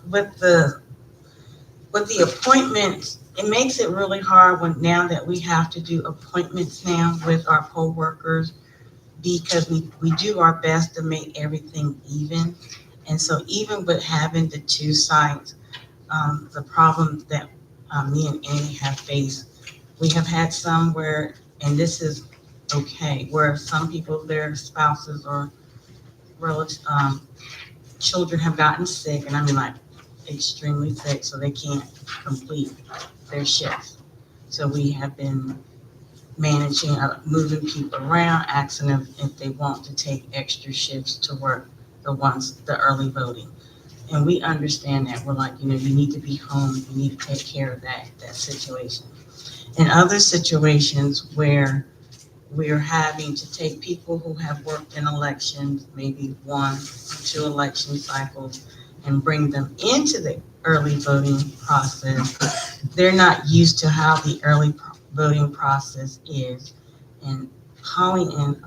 [SPEAKER 9] with the appointments, it makes it really hard now that we have to do appointments now with our poll workers, because we do our best to make everything even. And so even with having the two sites, the problem that me and Annie have faced, we have had some where, and this is okay, where some people, their spouses or relatives, children have gotten sick, and I mean like extremely sick, so they can't complete their shifts. So we have been managing, moving people around, asking them if they want to take extra shifts to work the early voting. And we understand that. We're like, you need to be home, you need to take care of that situation. In other situations where we're having to take people who have worked in elections, maybe 1 or 2 election cycles, and bring them into the early voting process. They're not used to how the early voting process is. And Holly and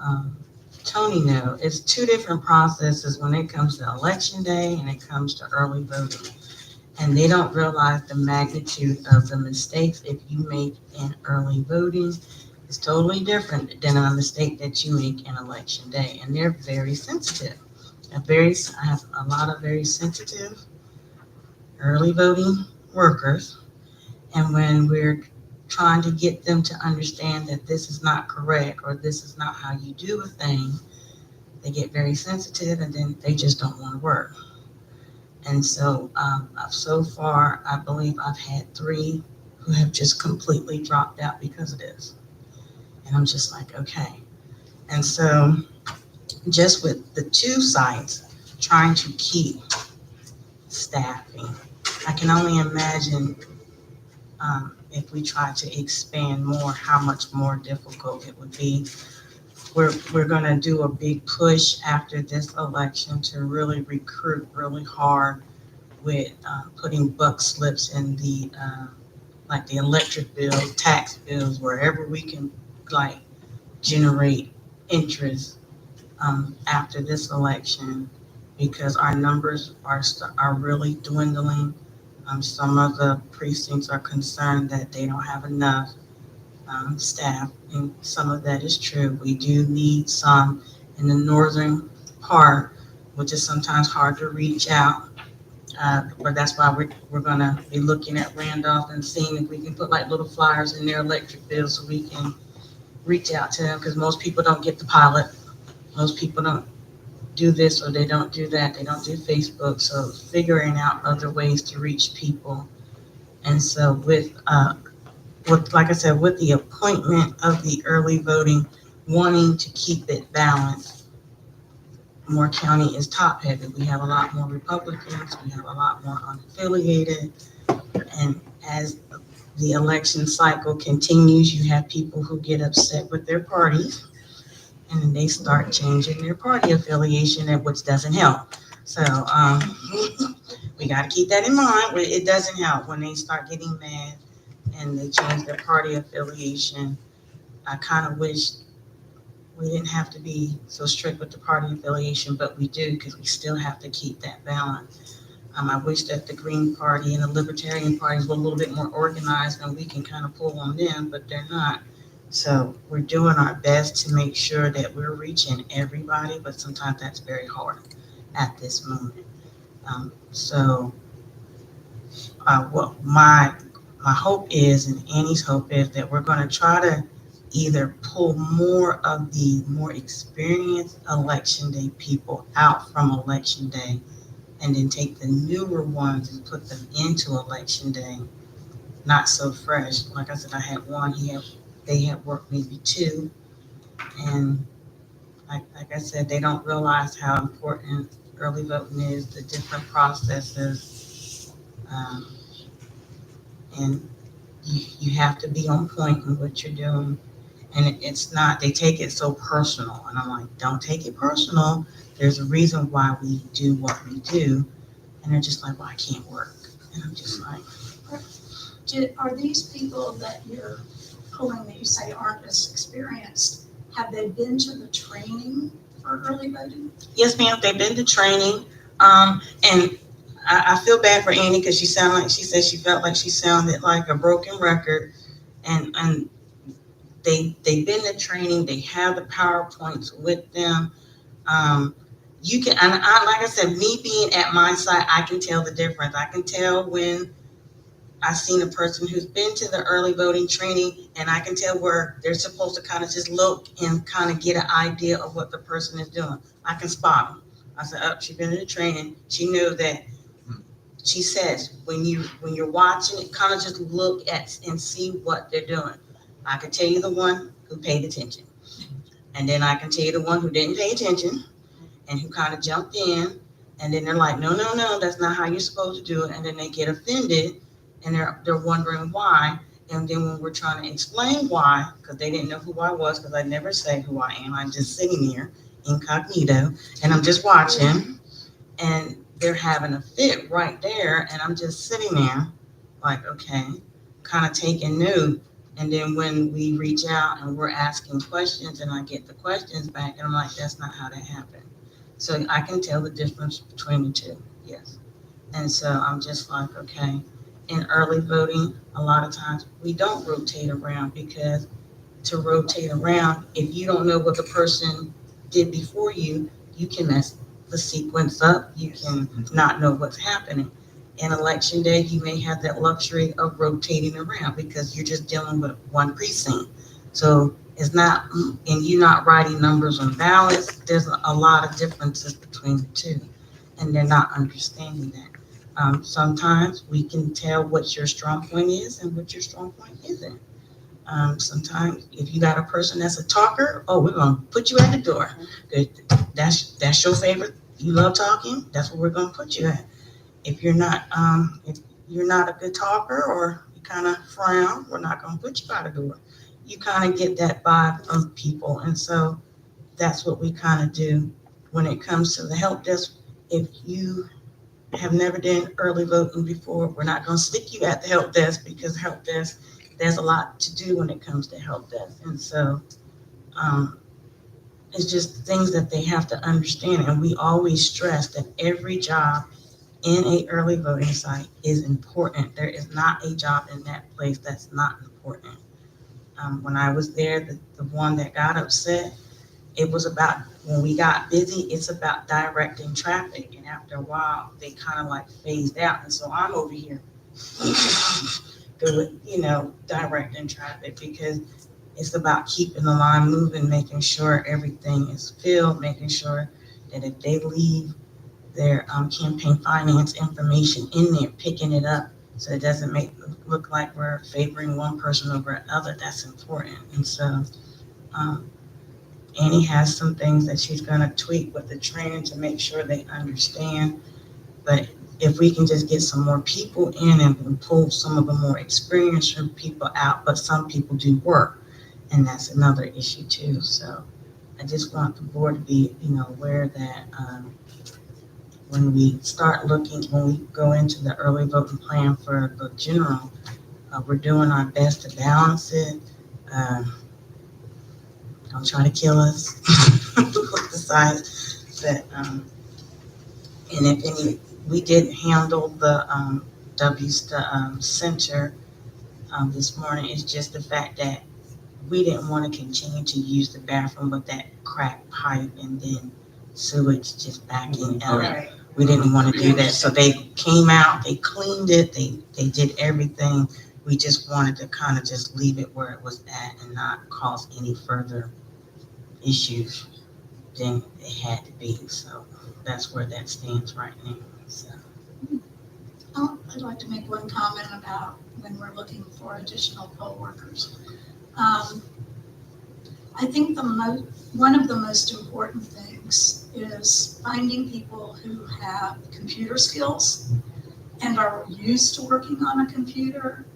[SPEAKER 9] Tony know it's 2 different processes when it comes to election day and it comes to early voting. And they don't realize the magnitude of the mistakes if you make in early voting. It's totally different than a mistake that you make in election day. And they're very sensitive. I have a lot of very sensitive early voting workers. And when we're trying to get them to understand that this is not correct or this is not how you do a thing, they get very sensitive and then they just don't want to work. And so so far, I believe I've had 3 who have just completely dropped out because of this. And I'm just like, okay. And so just with the 2 sites, trying to keep staffing, I can only imagine if we try to expand more, how much more difficult it would be. We're going to do a big push after this election to really recruit really hard with putting buck slips in the like the electric bills, tax bills, wherever we can like generate interest after this election, because our numbers are really dwindling. Some of the precincts are concerned that they don't have enough staff, and some of that is true. We do need some in the northern part, which is sometimes hard to reach out. But that's why we're gonna be looking at Randolph and seeing if we can put like little flyers in their electric bills so we can reach out to them, because most people don't get the pilot. Most people don't do this or they don't do that. They don't do Facebook. So figuring out other ways to reach people. And so with like I said, with the appointment of the early voting, wanting to keep it balanced, Moore County is top heavy. We have a lot more Republicans. We have a lot more unaffiliated. And as the election cycle continues, you have people who get upset with their parties and then they start changing their party affiliation, which doesn't help. So we got to keep that in mind. It doesn't help when they start getting mad and they change their party affiliation. I kind of wish we didn't have to be so strict with the party affiliation, but we do, because we still have to keep that balance. I wish that the Green Party and the Libertarian parties were a little bit more organized and we can kind of pull on them, but they're not. So we're doing our best to make sure that we're reaching everybody, but sometimes that's very hard at this moment. What my hope is, and Annie's hope is, that we're going to try to either pull more of the more experienced election day people out from election day and then take the newer ones and put them into election day, not so fresh. Like I said, I had one, they had worked maybe 2, and like I said, they don't realize how important early voting is, the different processes, and you have to be on point in what you're doing. And it's not, they take it so personal. And I'm like, don't take it personal. There's a reason why we do what we do. And they're just like, well, I can't work. And I'm just like,
[SPEAKER 6] Are these people that you're pulling that you say aren't as experienced, have they been to the training for early voting?
[SPEAKER 9] yes, ma'am, they've been to training. And I feel bad for Annie because she said she felt like she sounded like a broken record. And they've been to training. They have the PowerPoints with them. You can, and like I said, me being at my site, I can tell the difference. I can tell when I've seen a person who's been to the early voting training, and I can tell where they're supposed to kind of just look and kind of get an idea of what the person is doing. I can spot them. I said, oh, she's been in the training. She knew that. She says, when you're watching it, kind of just look at and see what they're doing. I can tell you the one who paid attention. And then I can tell you the one who didn't pay attention and who kind of jumped in. And then they're like, no, that's not how you're supposed to do it. And then they get offended and they're wondering why. And then when we're trying to explain why, because they didn't know who I was, because I never say who I am. I'm just sitting here incognito and I'm just watching. And they're having a fit right there. And I'm just sitting there like, okay, kind of taking note. And then when we reach out and we're asking questions and I get the questions back, and I'm like, that's not how that happened. So I can tell the difference between the two, yes. And so I'm just like, okay, in early voting, a lot of times we don't rotate around, because to rotate around, if you don't know what the person did before you, you can mess the sequence up. You can not know what's happening. In election day, you may have that luxury of rotating around because you're just dealing with one precinct. So it's not, and you're not writing numbers on ballots. There's a lot of differences between the two, and they're not understanding that. Sometimes we can tell what your strong point is and what your strong point isn't. Sometimes if you got a person that's a talker, oh, we're gonna put you at the door. That's your favorite. You love talking. That's where we're gonna put you at. If you're not a good talker or you kind of frown, we're not going to put you out of the door. You kind of get that vibe of people. And so that's what we kind of do when it comes to the help desk. If you have never done early voting before, we're not going to stick you at the help desk, because help desk, there's a lot to do when it comes to help desk. And so it's just things that they have to understand. And we always stress that every job in a early voting site is important. There is not a job in that place that's not important. when I was there, the one that got upset, it was about, when we got busy, it's about directing traffic. And after a while, they kind of like phased out. And so I'm over here doing, directing traffic because it's about keeping the line moving, making sure everything is filled, making sure that if they leave their campaign finance information in there, picking it up so it doesn't look like we're favoring one person over another. That's important. And so Annie has some things that she's going to tweak with the training to make sure they understand. But if we can just get some more people in and pull some of the more experienced people out, but some people do work, and that's another issue too. So I just want the board to be, aware that when we go into the early voting plan for the general, we're doing our best to balance it. Don't try to kill us with the size that, and we did handle the center this morning. It's just the fact that we didn't want to continue to use the bathroom with that cracked pipe and then sewage just backing out.
[SPEAKER 7] Right.
[SPEAKER 9] We didn't want to do that. So they came out, they cleaned it, they did everything. We just wanted to kind of just leave it where it was at and not cause any further issues than it had to be. So that's where that stands right now. So.
[SPEAKER 6] I'd like to make one comment about when we're looking for additional poll workers. I think one of the most important things is finding people who have computer skills and are used to working on a computer,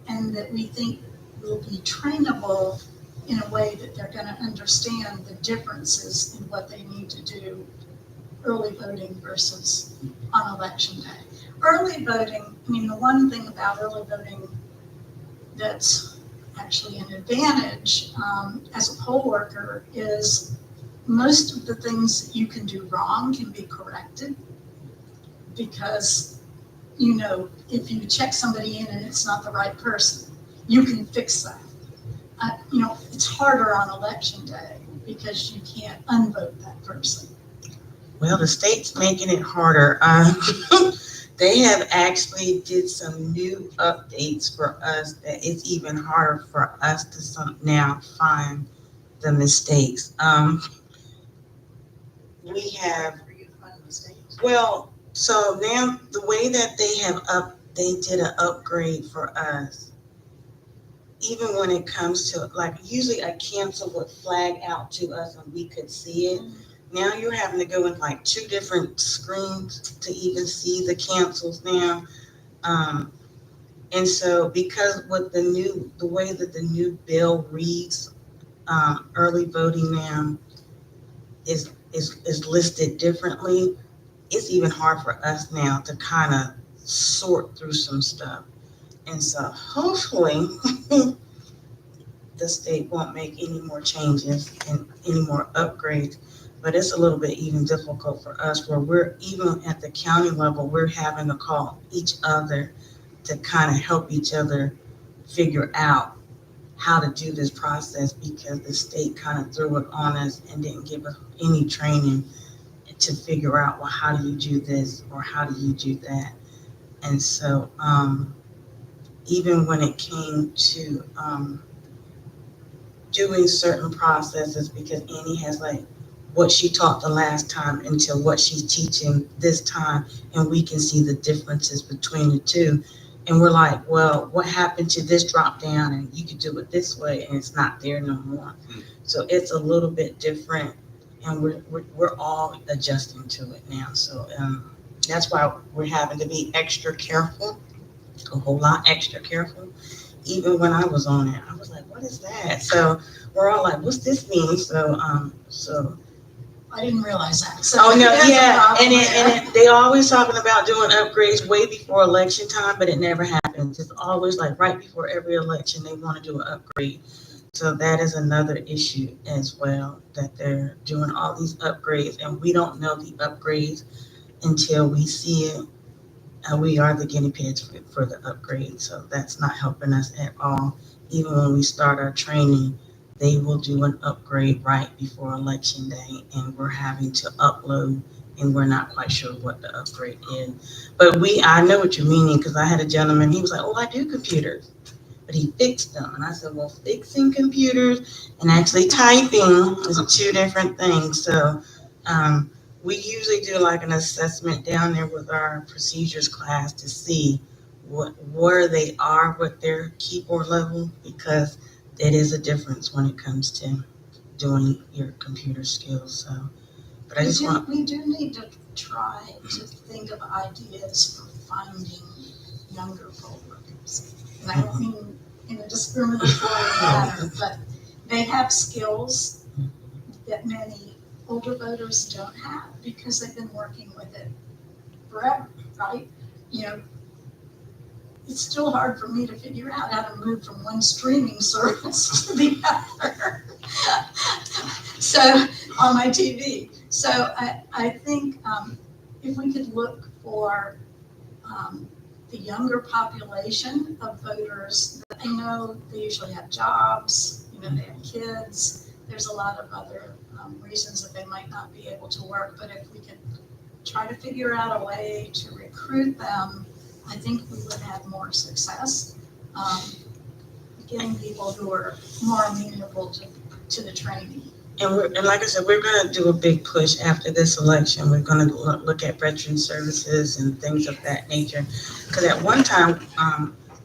[SPEAKER 6] and that we think will be trainable in a way that they're going to understand the differences in what they need to do early voting versus on election day. Early voting, the one thing about early voting that's actually an advantage as a poll worker is most of the things that you can do wrong can be corrected, because if you check somebody in and it's not the right person, you can fix that. It's harder on election day because you can't unvote that person.
[SPEAKER 9] Well, the state's making it harder. They have actually did some new updates for us that it's even harder for us to now find the mistakes. We have, well, so now the way that they did an upgrade for us, even when it comes to, like, usually a cancel would flag out to us and we could see it. Now you're having to go in like 2 different screens to even see the cancels now. And so because with the way that the new bill reads, early voting now is listed differently, it's even hard for us now to kind of sort through some stuff. And so hopefully the state won't make any more changes and any more upgrades. But it's a little bit even difficult for us where we're, even at the county level, we're having to call each other to kind of help each other figure out how to do this process, because the state kind of threw it on us and didn't give us any training to figure out, well, how do you do this or how do you do that? And so even when it came to doing certain processes, because Annie has like what she taught the last time until what she's teaching this time, and we can see the differences between the two. And we're like, well, what happened to this drop down? And you could do it this way, and it's not there no more. So it's a little bit different, and we're all adjusting to it now. So that's why we're having to be extra careful, a whole lot extra careful. Even when I was on it, I was like, what is that? So we're all like, what's this mean? So
[SPEAKER 6] I didn't realize that. So
[SPEAKER 9] oh no,
[SPEAKER 6] there's a
[SPEAKER 9] yeah,
[SPEAKER 6] problem
[SPEAKER 9] and they always talking about doing upgrades way before election time, but it never happens. It's always like right before every election they want to do an upgrade. So that is another issue as well, that they're doing all these upgrades, and we don't know the upgrades until we see it. We are the guinea pigs for the upgrade, so that's not helping us at all. even when we start our training, they will do an upgrade right before election day, and we're having to upload, and we're not quite sure what the upgrade is. But I know what you're meaning, because I had a gentleman, he was like, oh, I do computers, but he fixed them. And I said, well, fixing computers and actually typing is two different things. So we usually do like an assessment down there with our procedures class to see where they are with their keyboard level, because that is a difference when it comes to doing your computer skills. So, but I just want
[SPEAKER 6] We do need to try to think of ideas for finding younger poll workers. And I don't mean in a discriminatory manner, but they have skills that many older voters don't have because they've been working with it forever, right? You know, it's still hard for me to figure out how to move from one streaming service to the other. So, on my TV. So I think if we could look for the younger population of voters, I know they usually have jobs, you know, they have kids. There's a lot of other reasons that they might not be able to work, but if we could try to figure out a way to recruit them, I think we would have more success getting people who are more amenable to the training.
[SPEAKER 9] And like I said, we're going to do a big push after this election. We're going to look at veteran services and things of that nature. Because at one time,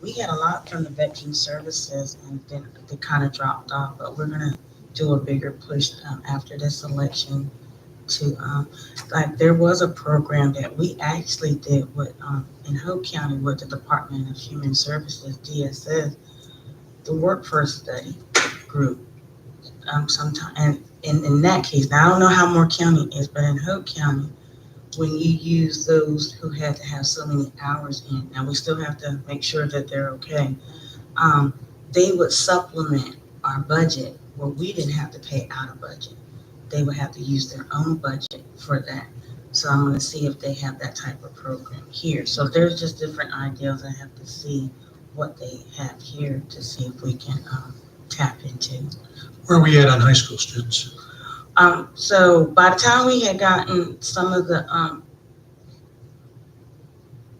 [SPEAKER 9] we had a lot from the veteran services, and then they kind of dropped off. But we're going to do a bigger push after this election to, like, there was a program that we actually did with in Hope County with the Department of Human Services, DSS, the Workforce Study Group. Sometime, and in that case, now I don't know how Moore County is, but in Hope County, when you use those who had to have so many hours in, now we still have to make sure that they're okay, they would supplement our budget where we didn't have to pay out of budget. They would have to use their own budget for that. So I'm going to see if they have that type of program here. So there's just different ideas. I have to see what they have here to see if we can tap into.
[SPEAKER 4] Where are we at on high school students?
[SPEAKER 9] So by the time we had gotten some of the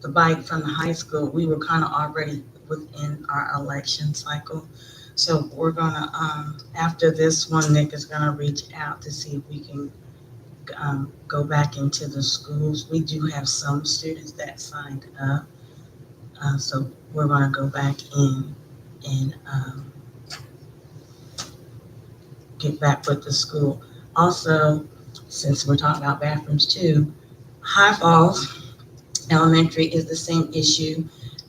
[SPEAKER 9] bite from the high school, we were kind of already within our election cycle. So we're gonna, after this one, Nick is gonna reach out to see if we can go back into the schools. We do have some students that signed up. So we're gonna go back in and get back with the school. Also, since we're talking about bathrooms too, High Falls Elementary is the same issue.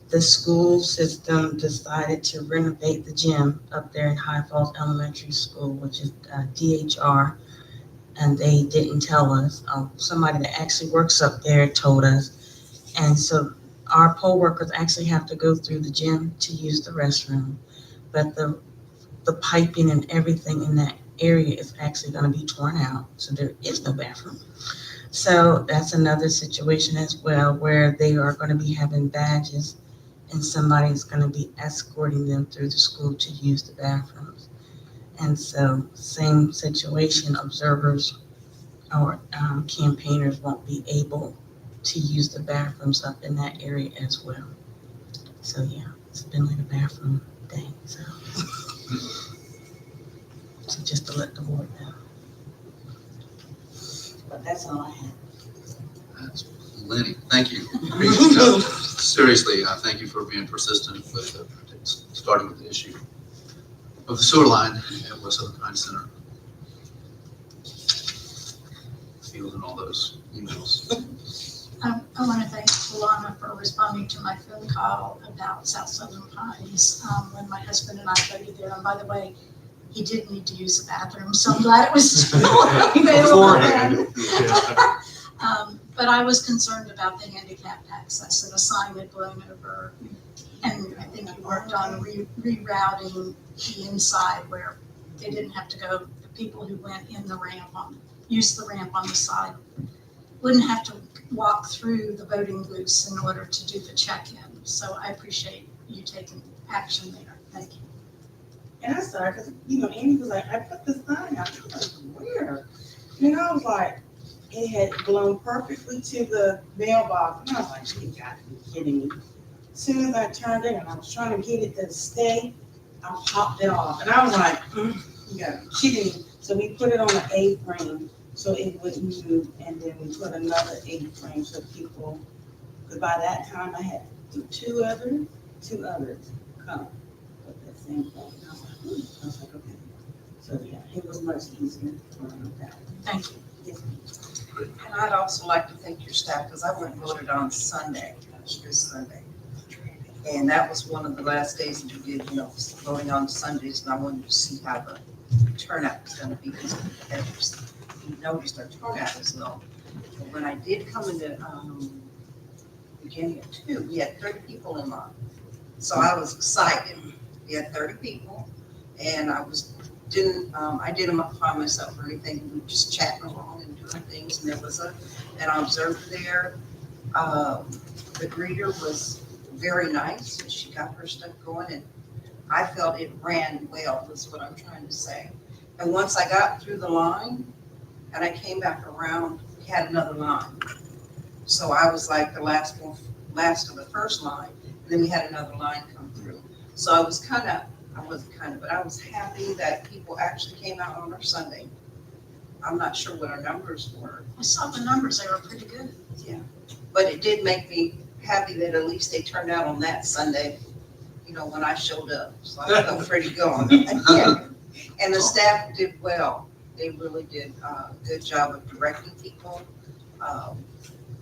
[SPEAKER 9] The school system decided to renovate the gym up there in High Falls Elementary School, which is DHR, and they didn't tell us. Somebody that actually works up there told us. And so our poll workers actually have to go through the gym to use the restroom, but the piping and everything in that area is actually going to be torn out, so there is no bathroom. So that's another situation as well, where they are going to be having badges and somebody's going to be escorting them through the school to use the bathrooms. And so same situation, observers or campaigners won't be able to use the bathrooms up in that area as well. So yeah, it's been like a bathroom thing, so. So just to let the board know. But that's all I have.
[SPEAKER 2] That's plenty. Thank you. No, seriously, thank you for being persistent with starting with the issue of the sewer line at West Southern Pine Center. Fielding all those emails.
[SPEAKER 6] I want to thank Alana for responding to my phone call about South Southern Pines when my husband and I voted there. And by the way, he did need to use the bathroom, so I'm glad it was still available then. But I was concerned about the handicap access, and a sign had blown over. And I think he worked on rerouting the inside where they didn't have to go, the people who went in the ramp used the ramp on the side, wouldn't have to walk through the voting booths in order to do the check-in. So I appreciate you taking action there. Thank you.
[SPEAKER 9] And I started, because, Amy was like, I put the sign out. I was like, where? And I was like, it had blown perfectly to the mailbox. And I was like, you got to be kidding me. As soon as I turned it and I was trying to get it to stay, I popped it off. And I was like, yeah, she didn't. So we put it on an A-frame so it wouldn't move. And then we put another A-frame so people, because by that time I had two others come at that same point. And I was like, okay. So yeah, it was much easier for that.
[SPEAKER 6] Thank you.
[SPEAKER 9] Yes.
[SPEAKER 7] And I'd also like to thank your staff, because I went and voted on Sunday, this Sunday. And that was one of the last days that we did, voting on Sundays, and I wanted to see how the turnout was gonna be, because you noticed our turnout was low. But when I did come into, beginning at 2, we had 30 people in line. So I was excited. We had 30 people, and I didn't find myself or anything. We were just chatting along and doing things, and there was an observer there. The greeter was very nice, and she got her stuff going, and I felt it ran well, is what I'm trying to say. And once I got through the line, and I came back around, we had another line. So I was like the last of the first line, and then we had another line come through. So I was but I was happy that people actually came out on our Sunday. I'm not sure what our numbers were.
[SPEAKER 6] I saw the numbers, they were pretty good.
[SPEAKER 7] Yeah. But it did make me happy that at least they turned out on that Sunday, when I showed up. So I felt pretty good. Yeah. And the staff did well. They really did a good job of directing people,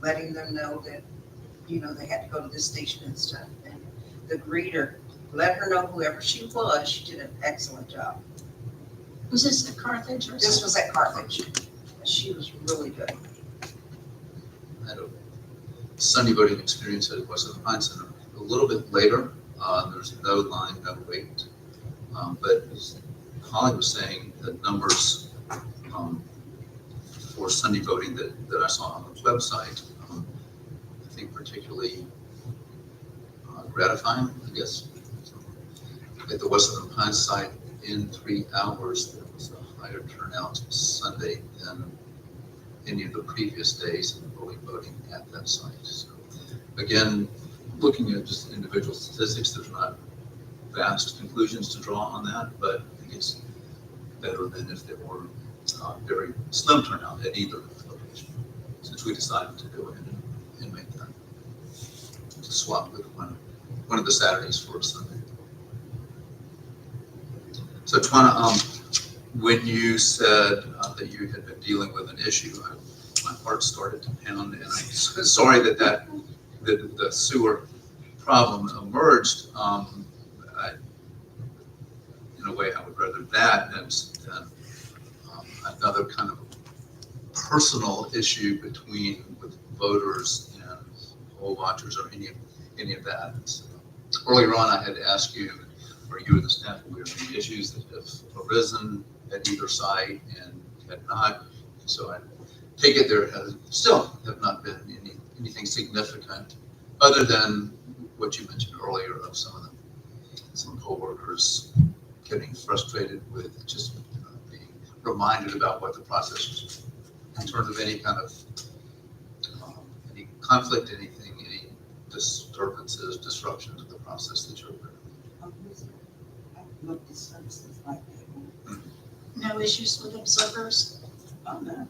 [SPEAKER 7] letting them know that, they had to go to this station and stuff. And the greeter, let her know whoever she was, she did an excellent job.
[SPEAKER 6] Was this at Carthage or
[SPEAKER 7] This
[SPEAKER 6] something?
[SPEAKER 7] was at Carthage. She was really good.
[SPEAKER 2] I had a Sunday voting experience at Western Pines Center a little bit later. There's no line, no wait. But as Holly was saying, the numbers for Sunday voting that I saw on the website, I think particularly gratifying, I guess. At the Western Pines site, in 3 hours, there was a higher turnout Sunday than any of the previous days in voting at that site. So again, looking at just individual statistics, there's not vast conclusions to draw on that, but I think it's better than if there were very slim turnout at either location, since we decided to go ahead and make that, to swap with one of the Saturdays for a Sunday. So Tawana, when you said that you had been dealing with an issue, my heart started to pound, and I'm sorry that the sewer problem emerged. In a way, I would rather that than another kind of personal issue with voters and poll watchers or any of that. So, earlier on, I had asked you, or you and the staff, were there any issues that have arisen at either site and had not. So I take it there still have not been anything significant other than what you mentioned earlier of some coworkers getting frustrated with just being reminded about what the process was in terms of any kind of any conflict, any disturbances, disruptions of the process that you're aware of.
[SPEAKER 9] Looked at services like that.
[SPEAKER 6] No issues with observers?
[SPEAKER 9] No.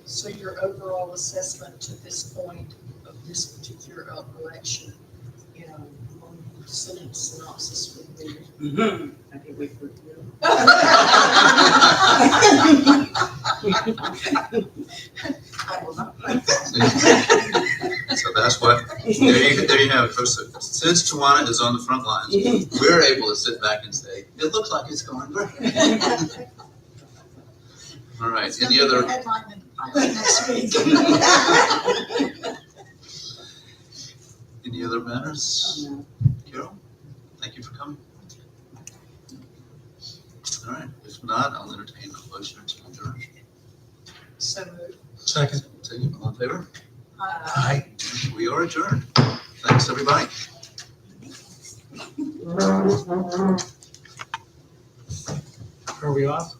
[SPEAKER 10] So your overall assessment to this point of this particular election, synopsis would be.
[SPEAKER 9] I can't wait for it.
[SPEAKER 7] I will not.
[SPEAKER 2] So that's what, there you have it. So since Tawana is on the front lines, we're able to sit back and say, it looks like it's going great. All right,
[SPEAKER 6] It's gonna
[SPEAKER 2] any
[SPEAKER 6] be the
[SPEAKER 2] other?
[SPEAKER 6] headline in the pilot next week.
[SPEAKER 2] Any other matters? Carol, thank you for coming. All right, if not, I'll entertain a motion to adjourn.
[SPEAKER 10] So moved.
[SPEAKER 2] Second. Second, all in favor?
[SPEAKER 10] Aye.
[SPEAKER 2] We are adjourned. Thanks, everybody.
[SPEAKER 1] Are we off?